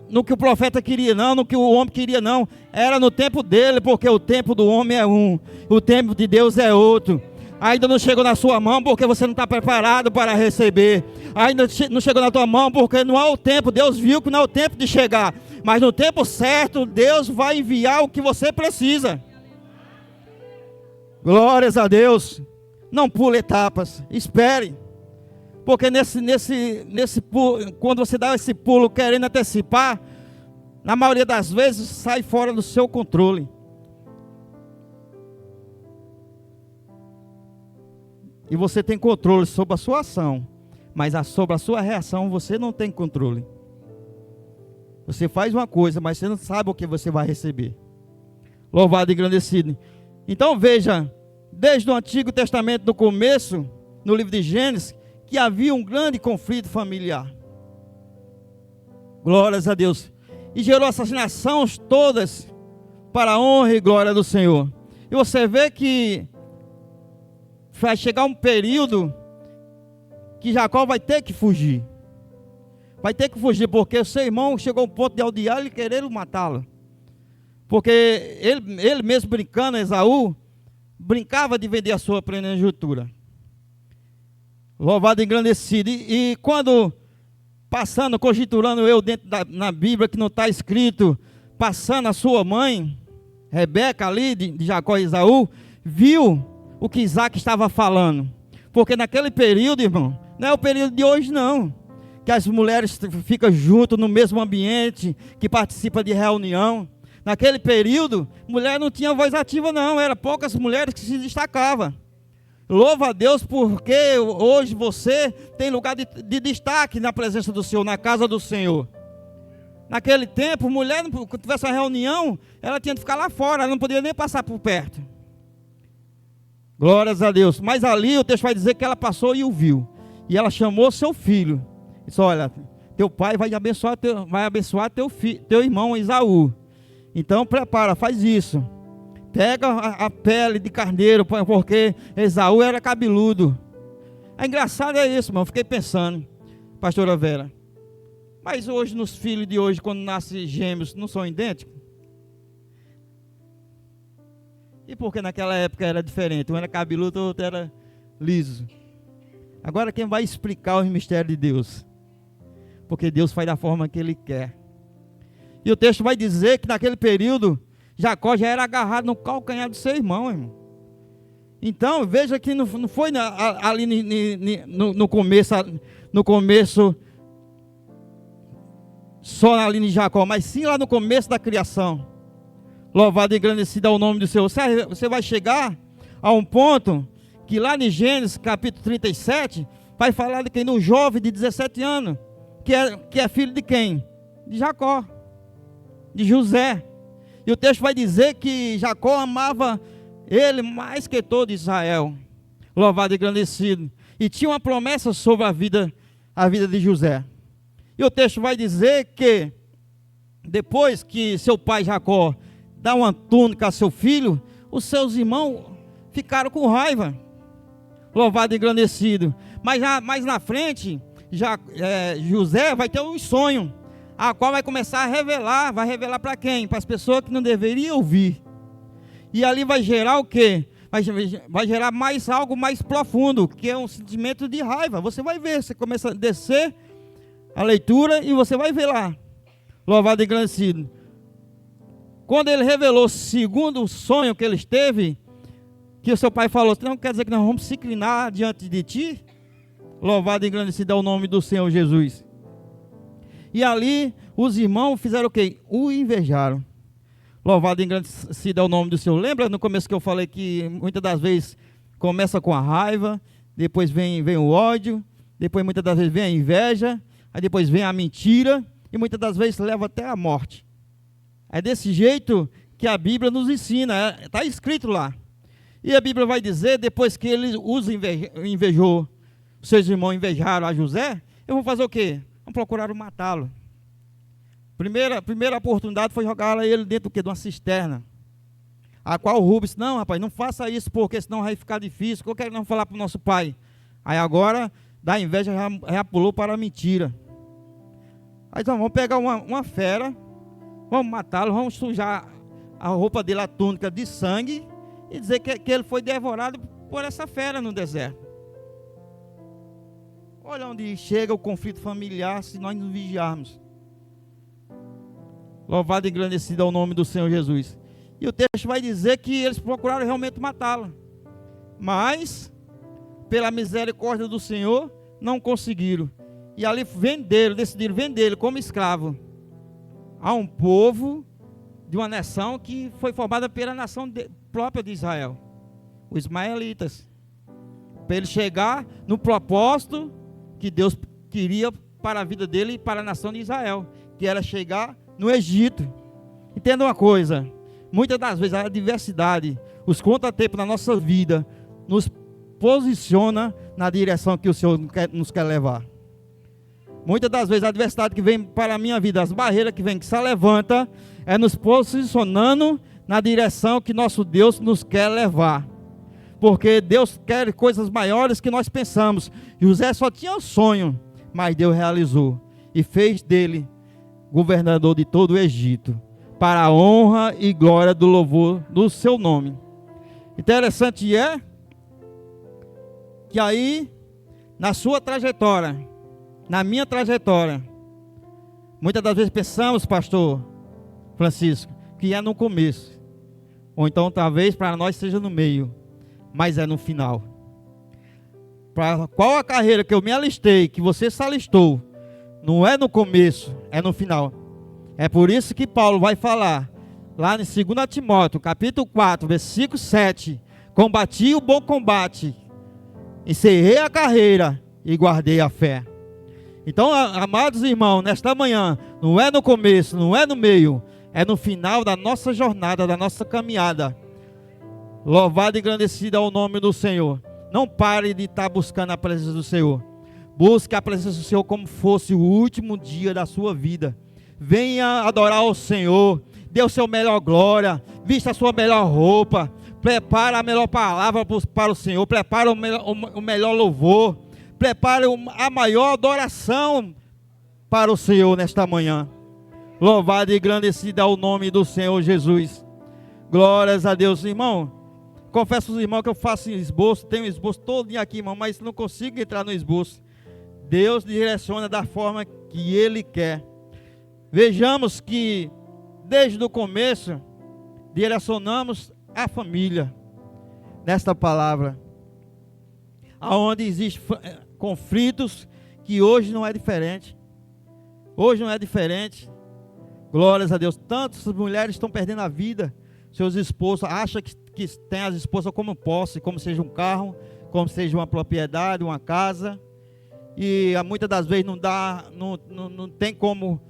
M: no que o profeta queria, não, no que o homem queria, não. Era no tempo dele, porque o tempo do homem é um, o tempo de Deus é outro. Ainda não chegou na sua mão porque você não está preparado para receber. Ainda não chegou na tua mão porque não há o tempo. Deus viu que não é o tempo de chegar. Mas no tempo certo, Deus vai enviar o que você precisa. Glórias a Deus. Não pule etapas, espere. Porque nesse pulo, quando você dá esse pulo querendo antecipar, na maioria das vezes sai fora do seu controle. E você tem controle sobre a sua ação, mas sobre a sua reação você não tem controle. Você faz uma coisa, mas você não sabe o que você vai receber. Louvado e engrandecido. Então veja, desde o Antigo Testamento, no começo, no livro de Gênesis, que havia um grande conflito familiar. Glórias a Deus. E gerou essas nações todas para a honra e glória do Senhor. E você vê que vai chegar um período que Jacó vai ter que fugir. Vai ter que fugir porque o seu irmão chegou ao ponto de odiá-lo e querer matá-lo. Porque ele mesmo brincando, Esaú, brincava de vender a sua primogenitura. Louvado e engrandecido. E quando, passando, conjecturando eu dentro na Bíblia, que não está escrito, passando a sua mãe, Rebeca ali, de Jacó e Esaú, viu o que Isaac estava falando. Porque naquele período, irmão, não é o período de hoje não, que as mulheres ficam juntas no mesmo ambiente, que participam de reunião. Naquele período, mulher não tinha voz ativa não, eram poucas mulheres que se destacavam. Louva a Deus porque hoje você tem lugar de destaque na presença do Senhor, na casa do Senhor. Naquele tempo, mulher, quando tivesse uma reunião, ela tinha que ficar lá fora, ela não podia nem passar por perto. Glórias a Deus. Mas ali o texto vai dizer que ela passou e o viu. E ela chamou seu filho. Disse, olha, teu pai vai abençoar teu irmão Esaú. Então prepara, faz isso. Pega a pele de carneiro, porque Esaú era cabeludo. É engraçado é isso, irmão. Fiquei pensando, pastora Vera. Mas hoje, nos filhos de hoje, quando nascem gêmeos, não são idênticos? E por que naquela época era diferente? Um era cabeludo, o outro era liso. Agora quem vai explicar os mistérios de Deus? Porque Deus faz da forma que Ele quer. E o texto vai dizer que naquele período, Jacó já era agarrado no calcanhar do seu irmão, irmão. Então, veja que não foi ali no começo, só ali em Jacó, mas sim lá no começo da criação. Louvado e engrandecido é o nome do Senhor. Você vai chegar a um ponto que lá em Gênesis, capítulo 37, vai falar de quem? No jovem de 17 anos, que é filho de quem? De Jacó, de José. E o texto vai dizer que Jacó amava ele mais que todo Israel. Louvado e engrandecido. E tinha uma promessa sobre a vida de José. E o texto vai dizer que depois que seu pai Jacó dá uma túnica a seu filho, os seus irmãos ficaram com raiva. Louvado e engrandecido. Mas mais na frente, José vai ter um sonho, a qual vai começar a revelar. Vai revelar para quem? Para as pessoas que não deveriam ouvir. E ali vai gerar o quê? Vai gerar algo mais profundo, que é um sentimento de raiva. Você vai ver, você começa a descer a leitura e você vai ver lá. Louvado e engrandecido. Quando ele revelou, segundo o sonho que ele teve, que o seu pai falou, não quer dizer que nós vamos se inclinar diante de ti? Louvado e engrandecido é o nome do Senhor Jesus. E ali, os irmãos fizeram o quê? O invejaram. Louvado e engrandecido é o nome do Senhor. Lembra no começo que eu falei que muitas das vezes começa com a raiva, depois vem o ódio, depois muitas das vezes vem a inveja, aí depois vem a mentira, e muitas das vezes leva até a morte. É desse jeito que a Bíblia nos ensina, está escrito lá. E a Bíblia vai dizer, depois que ele os invejou, seus irmãos invejaram a José, eu vou fazer o quê? Vão procurar matá-lo. Primeira oportunidade foi jogar ele dentro de uma cisterna. A qual o Rubens disse, não rapaz, não faça isso, porque senão vai ficar difícil. Eu quero não falar para o nosso pai. Aí agora, da inveja, já pulou para a mentira. Aí então, vamos pegar uma fera, vamos matá-lo, vamos sujar a roupa dele, a túnica de sangue, e dizer que ele foi devorado por essa fera no deserto. Olha onde chega o conflito familiar se nós nos vigiarmos. Louvado e engrandecido é o nome do Senhor Jesus. E o texto vai dizer que eles procuraram realmente matá-lo. Mas, pela misericórdia do Senhor, não conseguiram. E ali decidiram vendê-lo como escravo a um povo de uma nação que foi formada pela nação própria de Israel, os ismaelitas. Para ele chegar no propósito que Deus queria para a vida dele e para a nação de Israel, que era chegar no Egito. Entenda uma coisa, muitas das vezes a adversidade, os contratempos na nossa vida, nos posiciona na direção que o Senhor nos quer levar. Muitas das vezes a adversidade que vem para a minha vida, as barreiras que se levanta, é nos posicionando na direção que nosso Deus nos quer levar. Porque Deus quer coisas maiores que nós pensamos. José só tinha um sonho, mas Deus realizou e fez dele governador de todo o Egito, para a honra e glória do louvor do seu nome. Interessante é que aí, na sua trajetória, na minha trajetória, muitas das vezes pensamos, pastor Francisco, que é no começo, ou então talvez para nós seja no meio, mas é no final. Para qual a carreira que eu me alistei, que você se alistou, não é no começo, é no final. É por isso que Paulo vai falar, lá em 2 Timóteo, capítulo 4, versículo 7, combati o bom combate, encerrei a carreira e guardei a fé. Então, amados irmãos, nesta manhã, não é no começo, não é no meio, é no final da nossa jornada, da nossa caminhada. Louvado e engrandecido é o nome do Senhor. Não pare de estar buscando a presença do Senhor. Busque a presença do Senhor como fosse o último dia da sua vida. Venha adorar o Senhor. Dê o seu melhor glória. Vista a sua melhor roupa. Prepare a melhor palavra para o Senhor. Prepare o melhor louvor. Prepare a maior adoração para o Senhor nesta manhã. Louvado e engrandecido é o nome do Senhor Jesus. Glórias a Deus, irmão. Confesso aos irmãos que eu faço esboço. Tenho esboço todo aqui, irmão, mas não consigo entrar no esboço. Deus direciona da forma que Ele quer. vejamos que desde o começo direcionamos a família nesta palavra, aonde existem conflitos que hoje não é diferente. Hoje não é diferente. Glórias a Deus. Tantas mulheres estão perdendo a vida. Seus esposos acham que tem as esposas como posse, como seja um carro, como seja uma propriedade, uma casa. E muitas das vezes não tem como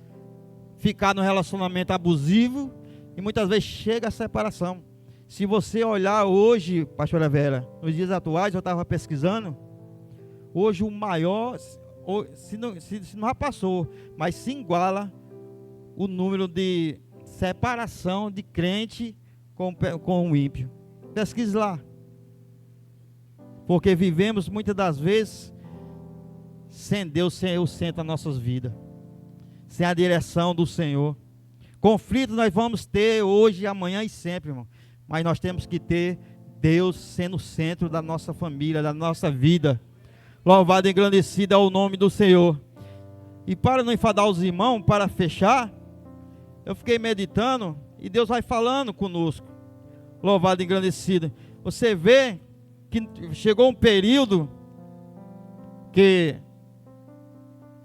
M: ficar no relacionamento abusivo. E muitas vezes chega a separação. Se você olhar hoje, pastora Vera, nos dias atuais, eu estava pesquisando, hoje o maior, se não já passou, mas se iguala o número de separação de crente com o ímpio. Pesquise lá. Porque vivemos muitas das vezes sem Deus, sem o centro das nossas vidas, sem a direção do Senhor. Conflitos nós vamos ter hoje, amanhã e sempre, irmão. Mas nós temos que ter Deus sendo o centro da nossa família, da nossa vida. Louvado e engrandecido é o nome do Senhor. E para não enfadar os irmãos, para fechar, eu fiquei meditando e Deus vai falando conosco. Louvado e engrandecido. Você vê que chegou um período que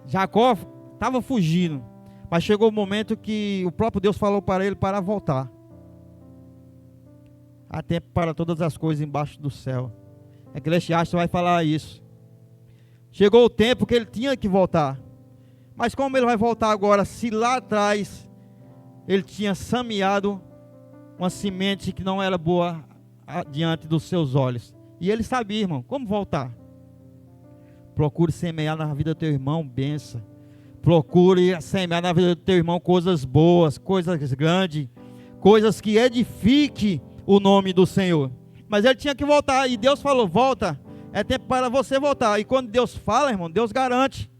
M: Jacó estava fugindo, mas chegou o momento que o próprio Deus falou para ele para voltar. Há tempo para todas as coisas embaixo do céu. Eclesiastes vai falar isso. Chegou o tempo que ele tinha que voltar. Mas como ele vai voltar agora, se lá atrás ele tinha semeado uma semente que não era boa diante dos seus olhos? E ele sabia, irmão, como voltar? Procure semear na vida do teu irmão bênção. Procure semear na vida do teu irmão coisas boas, coisas grandes, coisas que edifiquem o nome do Senhor. Mas ele tinha que voltar, e Deus falou, volta, é tempo para você voltar. E quando Deus fala, irmão, Deus garante.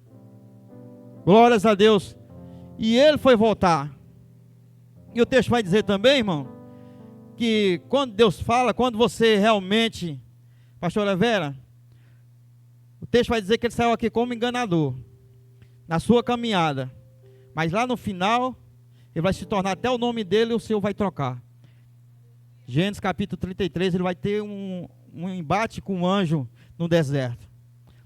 M: Glórias a Deus. E ele foi voltar. E o texto vai dizer também, irmão, que quando Deus fala, quando você realmente, pastora Vera, o texto vai dizer que ele saiu aqui como enganador, na sua caminhada. Mas lá no final, ele vai se tornar até o nome dele, e o Senhor vai trocar. Gênesis capítulo 33, ele vai ter um embate com um anjo no deserto.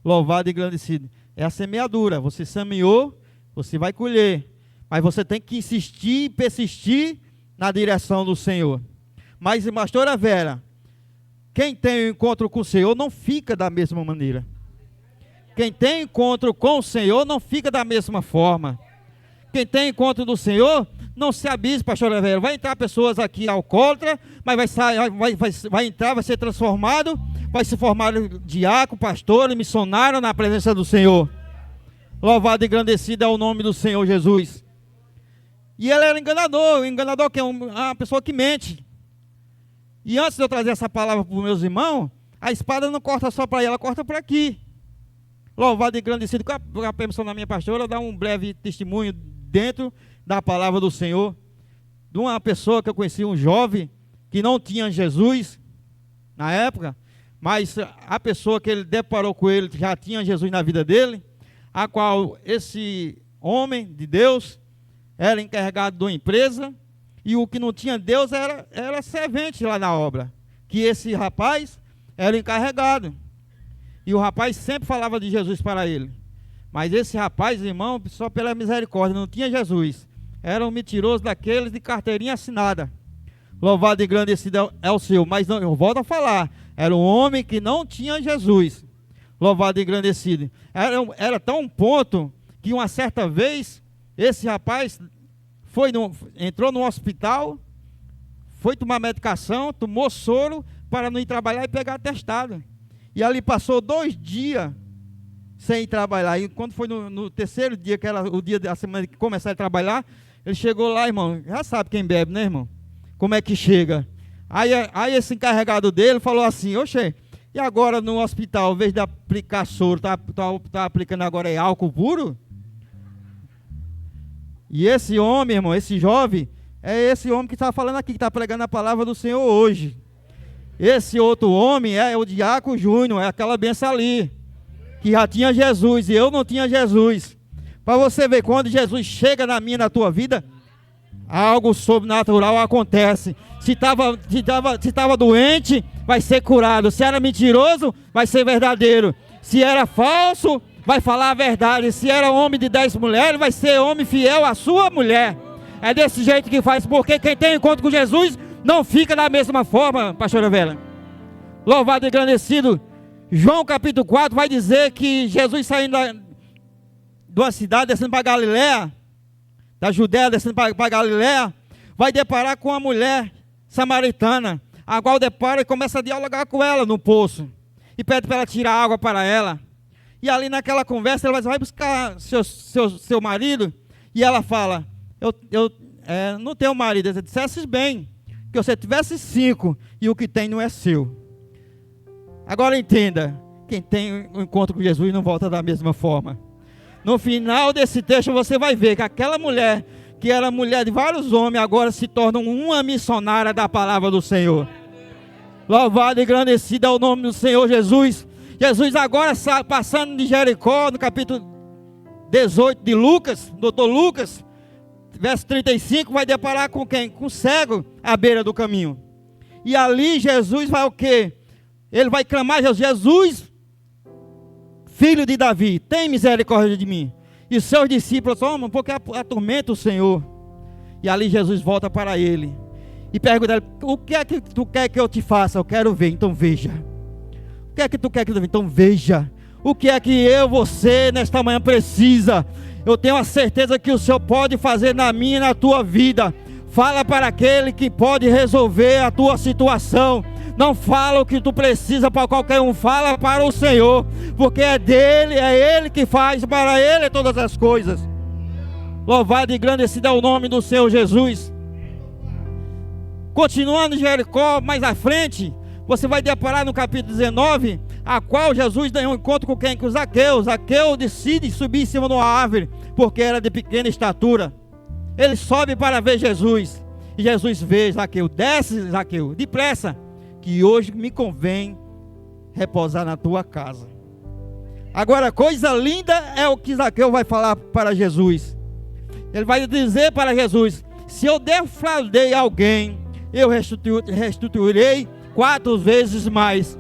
M: Louvado e engrandecido. É a semeadura. Você semeou, você vai colher. Mas você tem que insistir e persistir na direção do Senhor. Mas, pastora Vera, quem tem um encontro com o Senhor não fica da mesma maneira. Quem tem encontro com o Senhor não fica da mesma forma. Quem tem encontro do Senhor, não se abise, pastora Vera. Vai entrar pessoas aqui alcoólatras, mas vai entrar, vai ser transformado, vai se formar diácono, pastor, missionário na presença do Senhor. Louvado e engrandecido é o nome do Senhor Jesus. E ele era enganador que é uma pessoa que mente. E antes de eu trazer essa palavra para os meus irmãos, a espada não corta só para aí, ela corta para aqui. Louvado e engrandecido, com a permissão da minha pastora, dar um breve testemunho dentro da palavra do Senhor, de uma pessoa que eu conheci, um jovem, que não tinha Jesus na época, mas a pessoa que ele deparou com ele, já tinha Jesus na vida dele, a qual esse homem de Deus era encarregado de uma empresa, e o que não tinha Deus era servente lá na obra, que esse rapaz era encarregado. E o rapaz sempre falava de Jesus para ele. Mas esse rapaz, irmão, só pela misericórdia, não tinha Jesus. Era um mentiroso daqueles de carteirinha assinada. Louvado e engrandecido é o Senhor. Mas não, eu volto a falar, era um homem que não tinha Jesus. Louvado e engrandecido. Era tão um ponto que uma certa vez, esse rapaz entrou no hospital, foi tomar medicação, tomou soro para não ir trabalhar e pegar atestado. E ali passou 2 dias sem ir trabalhar. E quando foi no terceiro dia, que era o dia da semana que começar a trabalhar, ele chegou lá, irmão, já sabe quem bebe, né, irmão? Como é que chega? Aí esse encarregado dele falou assim, oxe, e agora no hospital, ao invés de aplicar soro, tá aplicando agora álcool puro? E esse homem, irmão, esse jovem, é esse homem que está falando aqui, que está pregando a palavra do Senhor hoje. Esse outro homem é o diácono Júnior, é aquela benção ali, que já tinha Jesus e eu não tinha Jesus. Para você ver, quando Jesus chega na minha, na tua vida, algo sobrenatural acontece. Se estava doente, vai ser curado. Se era mentiroso, vai ser verdadeiro. Se era falso, vai falar a verdade. Se era homem de 10 mulheres, vai ser homem fiel à sua mulher. É desse jeito que faz, porque quem tem encontro com Jesus não fica da mesma forma, pastora Vera. Louvado e engrandecido. João capítulo 4 vai dizer que Jesus saindo de uma cidade, descendo para Galiléia, da Judéia, descendo para Galiléia, vai deparar com uma mulher samaritana, a qual depara e começa a dialogar com ela no poço, e pede para ela tirar água para ela. E ali naquela conversa, ela vai buscar seu marido, e ela fala, eu não tenho marido. Se dissesse bem, que você tivesse 5, e o que tem não é seu. Agora entenda, quem tem um encontro com Jesus não volta da mesma forma. No final desse texto você vai ver que aquela mulher, que era mulher de vários homens, agora se torna uma missionária da palavra do Senhor. Louvado e engrandecido é o nome do Senhor Jesus. Jesus agora passando de Jericó, no capítulo 18 de Lucas, doutor Lucas, verso 35, vai deparar com quem? Com o cego à beira do caminho. E ali Jesus vai o quê? Ele vai clamar, Jesus, filho de Davi, tem misericórdia de mim. E seus discípulos, porque atormenta o Senhor. E ali Jesus volta para ele e pergunta a ele, o que é que tu quer que eu te faça? Eu quero ver, então veja. O que é que tu quer que eu veja? Então veja. O que é que você nesta manhã precisa? Eu tenho a certeza que o Senhor pode fazer na minha e na tua vida. Fala para aquele que pode resolver a tua situação. Não fala o que tu precisa para qualquer um, fala para o Senhor, porque é dele, é Ele que faz, para Ele todas as coisas. Louvado e engrandecido é o nome do Senhor Jesus. Continuando em Jericó, mais à frente, você vai deparar no capítulo 19, a qual Jesus deu um encontro com quem? Com Zaqueu. Zaqueu decide subir em cima de uma árvore, porque era de pequena estatura. Ele sobe para ver Jesus, e Jesus vê Zaqueu, desce Zaqueu, depressa, que hoje me convém repousar na tua casa. Agora, coisa linda é o que Zaqueu vai falar para Jesus. Ele vai dizer para Jesus, se eu defraudei alguém, eu restituirei 4 vezes mais.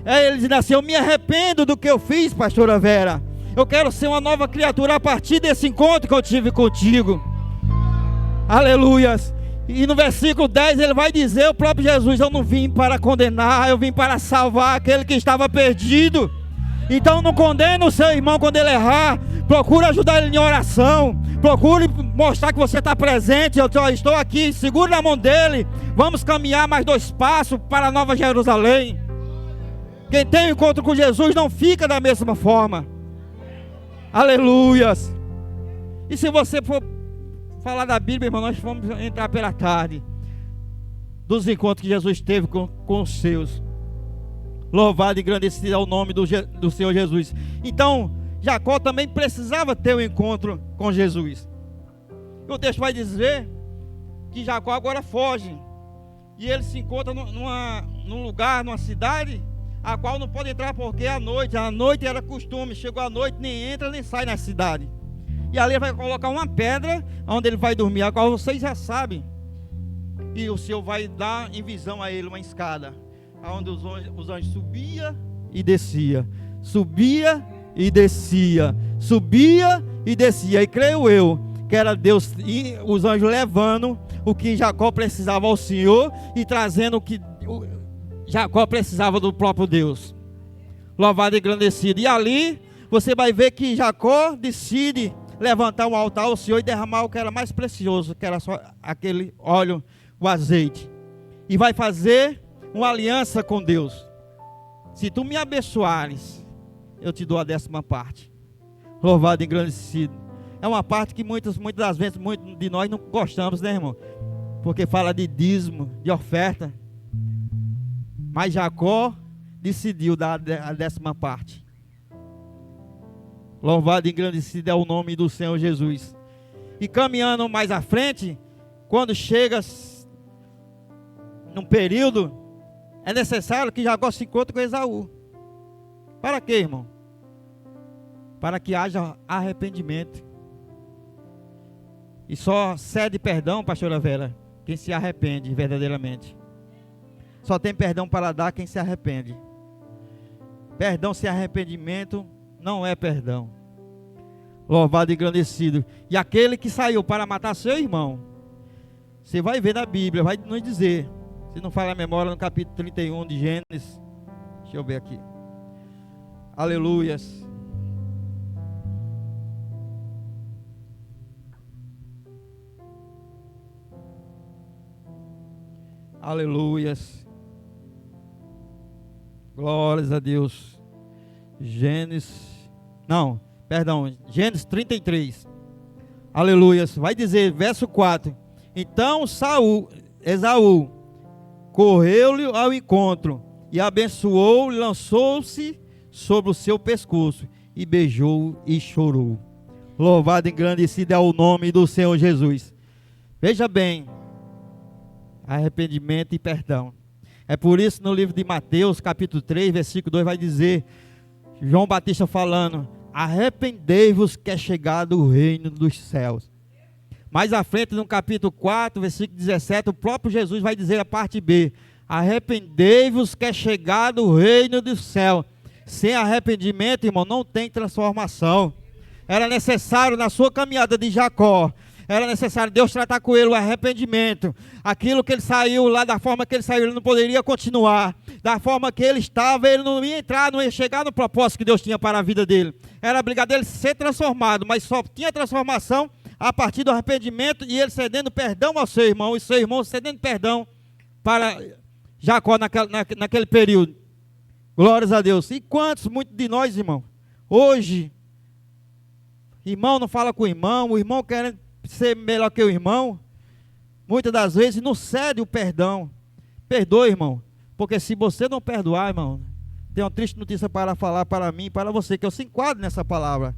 M: Ele diz assim, eu me arrependo do que eu fiz, pastora Vera. Eu quero ser uma nova criatura a partir desse encontro que eu tive contigo. Aleluias. E no versículo 10 ele vai dizer, o próprio Jesus, eu não vim para condenar, eu vim para salvar aquele que estava perdido. Então não condene o seu irmão quando ele errar. Procure ajudar ele em oração. Procure mostrar que você está presente. Eu estou aqui, segure na mão dele. Vamos caminhar mais 2 passos para a Nova Jerusalém. Quem tem um encontro com Jesus não fica da mesma forma. Aleluias. E se você for falar da Bíblia, irmão, nós vamos entrar pela tarde dos encontros que Jesus teve com os seus. Louvado e engrandecido é o nome do Senhor Jesus. Então, Jacó também precisava ter um encontro com Jesus. O texto vai dizer que Jacó agora foge. E ele se encontra num lugar, numa cidade, a qual não pode entrar porque é à noite. À noite era costume, chegou à noite, nem entra nem sai na cidade. E ali ele vai colocar uma pedra onde ele vai dormir, a qual vocês já sabem. E o Senhor vai dar em visão a ele uma escada, onde os anjos subia e descia, subia e descia, subia e descia. E creio eu que era Deus e os anjos levando o que Jacó precisava ao Senhor e trazendo o que Jacó precisava do próprio Deus. Louvado e engrandecido. E ali você vai ver que Jacó decide levantar um altar ao Senhor e derramar o que era mais precioso, que era só aquele óleo, o azeite. E vai fazer uma aliança com Deus. Se tu me abençoares, eu te dou a 10ª parte. Louvado e engrandecido. É uma parte que muitas das vezes, muitos de nós não gostamos, né, irmão? Porque fala de dízimo, de oferta. Mas Jacó decidiu dar a 10ª parte. Louvado e engrandecido é o nome do Senhor Jesus. E caminhando mais à frente, quando chega num período, é necessário que Jacó se encontre com Esaú. Para quê, irmão? Para que haja arrependimento. E só cede perdão, pastora Vera, quem se arrepende verdadeiramente. Só tem perdão para dar quem se arrepende. Perdão sem arrependimento não é perdão. Louvado e engrandecido. E aquele que saiu para matar seu irmão, você vai ver na Bíblia, vai nos dizer, se não falha a memória, no capítulo 31 de Gênesis. Deixa eu ver aqui. Aleluias. Aleluias. Glórias a Deus. Gênesis 33. Aleluias. Vai dizer, verso 4. Então Esaú correu-lhe ao encontro e abençoou, lançou-se sobre o seu pescoço e beijou e chorou. Louvado e engrandecido é o nome do Senhor Jesus. Veja bem, arrependimento e perdão. É por isso no livro de Mateus, capítulo 3, versículo 2, vai dizer, João Batista falando, arrependei-vos que é chegado o reino dos céus. Mais à frente, no capítulo 4, versículo 17, o próprio Jesus vai dizer a parte B, arrependei-vos que é chegado o reino do céu. Sem arrependimento, irmão, não tem transformação. Era necessário na sua caminhada de Jacó, era necessário Deus tratar com ele o arrependimento. Aquilo que ele saiu lá, da forma que ele saiu, ele não poderia continuar. Da forma que ele estava, ele não ia entrar, não ia chegar no propósito que Deus tinha para a vida dele. Era obrigado ele ser transformado, mas só tinha transformação a partir do arrependimento e ele cedendo perdão ao seu irmão, e seu irmão cedendo perdão para Jacó naquele período. Glórias a Deus. E quantos, muitos de nós, irmão, hoje, irmão não fala com o irmão querendo ser melhor que o irmão, muitas das vezes não cede o perdão. Perdoe, irmão, porque se você não perdoar, irmão, tem uma triste notícia para falar para mim e para você, que eu se enquadro nessa palavra.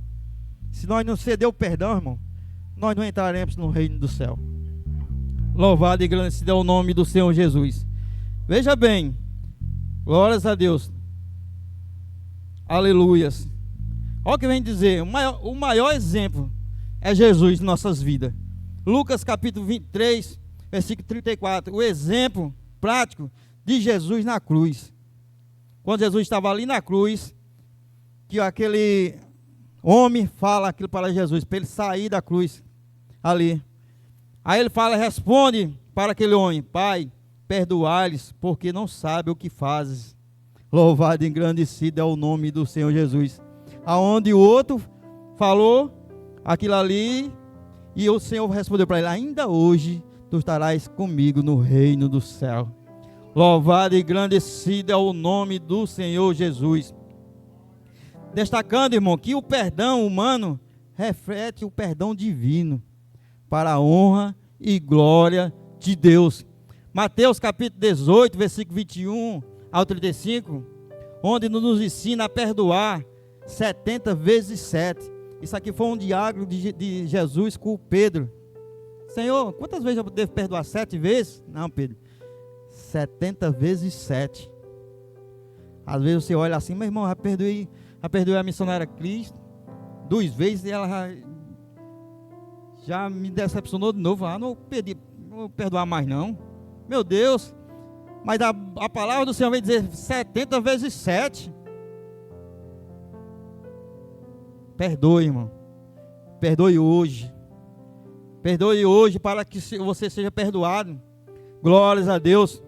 M: Se nós não ceder o perdão, irmão, nós não entraremos no reino do céu. Louvado e engrandecido é o nome do Senhor Jesus. Veja bem, glórias a Deus. Aleluias. Olha o que vem dizer, o maior exemplo é Jesus em nossas vidas. Lucas capítulo 23, versículo 34, o exemplo prático de Jesus na cruz. Quando Jesus estava ali na cruz, que aquele homem fala aquilo para Jesus, para ele sair da cruz, ali. Aí ele fala, responde para aquele homem, Pai, perdoai-lhes, porque não sabe o que fazes. Louvado e engrandecido é o nome do Senhor Jesus. Aonde o outro falou aquilo ali, e o Senhor respondeu para ele, ainda hoje tu estarás comigo no reino do céu. Louvado e engrandecido é o nome do Senhor Jesus. Destacando, irmão, que o perdão humano reflete o perdão divino, para a honra e glória de Deus. Mateus capítulo 18, versículo 21 ao 35, onde nos ensina a perdoar 70 vezes 7. Isso aqui foi um diálogo de Jesus com Pedro. Senhor, quantas vezes eu devo perdoar? 7 vezes? Não, Pedro. 70 vezes 7. Às vezes você olha assim, meu irmão, já perdoei a missionária Cristo 2 vezes e ela já me decepcionou de novo. Não vou perdoar mais não. Meu Deus. Mas a palavra do Senhor vai dizer 70 vezes 7. Perdoe, irmão. Perdoe hoje. Perdoe hoje para que você seja perdoado. Glórias a Deus.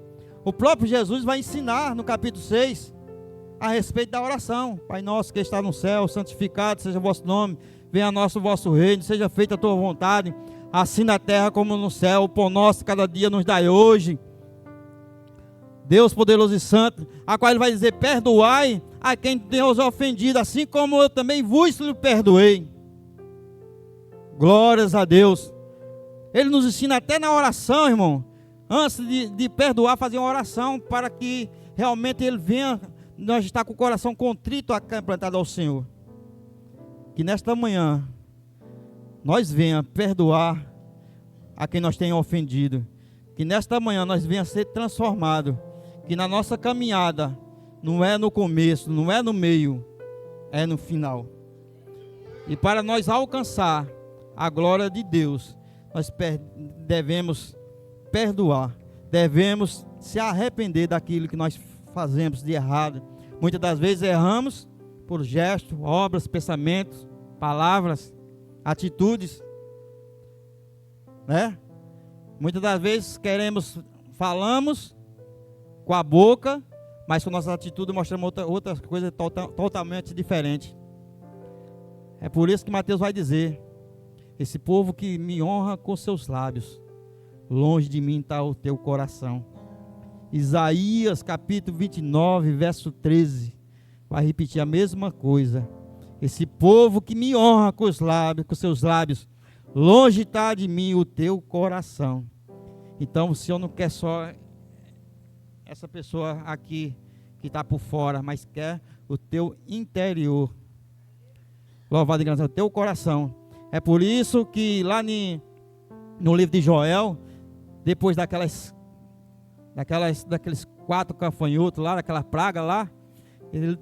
M: O próprio Jesus vai ensinar no capítulo 6 a respeito da oração. Pai nosso que está no céu, santificado seja o vosso nome. Venha a nosso vosso reino, seja feita a tua vontade, assim na terra como no céu. O pão nosso cada dia nos dai hoje. Deus poderoso e santo, a qual ele vai dizer, perdoai a quem tem os ofendido, assim como eu também vos perdoei. Glórias a Deus. Ele nos ensina até na oração, irmão, antes de perdoar, fazer uma oração, para que realmente ele venha, nós estar com o coração contrito, quebrantado ao Senhor. Que nesta manhã, nós venha perdoar a quem nós tenha ofendido. Que nesta manhã nós venha ser transformado. Que na nossa caminhada, não é no começo, não é no meio, é no final. E para nós alcançar a glória de Deus, nós devemos perdoar, devemos se arrepender daquilo que nós fazemos de errado. Muitas das vezes erramos por gestos, obras, pensamentos, palavras, atitudes, né? Muitas das vezes falamos com a boca, mas com nossa atitude mostramos outra coisa totalmente diferente. É por isso que Mateus vai dizer: esse povo que me honra com seus lábios, longe de mim está o teu coração. Isaías capítulo 29, verso 13, vai repetir a mesma coisa. Esse povo que me honra com seus lábios, longe está de mim o teu coração. Então o Senhor não quer só essa pessoa aqui que está por fora, mas quer o teu interior. Louvado e engrandecido o teu coração. É por isso que lá no livro de Joel, depois daqueles 4 gafanhotos lá, daquela praga lá,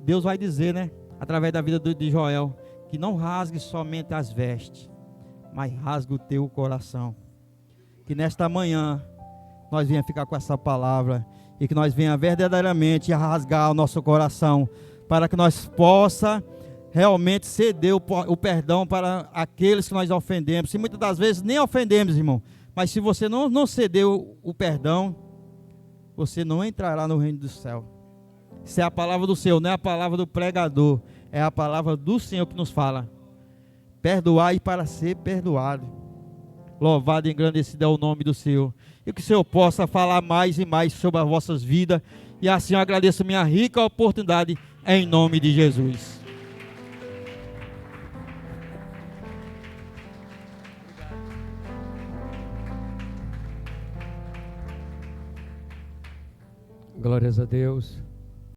M: Deus vai dizer, né, através da vida de Joel, que não rasgue somente as vestes, mas rasgue o teu coração. Que nesta manhã nós venha ficar com essa palavra e que nós venha verdadeiramente rasgar o nosso coração, para que nós possa realmente ceder o perdão para aqueles que nós ofendemos. Se muitas das vezes nem ofendemos, irmão, mas se você não cedeu o perdão, você não entrará no reino do céu. Isso é a palavra do Senhor, não é a palavra do pregador, é a palavra do Senhor que nos fala: perdoai para ser perdoado. Louvado e engrandecido é o nome do Senhor. E que o Senhor possa falar mais e mais sobre as vossas vidas. E assim eu agradeço minha rica oportunidade em nome de Jesus.
B: Glórias a Deus.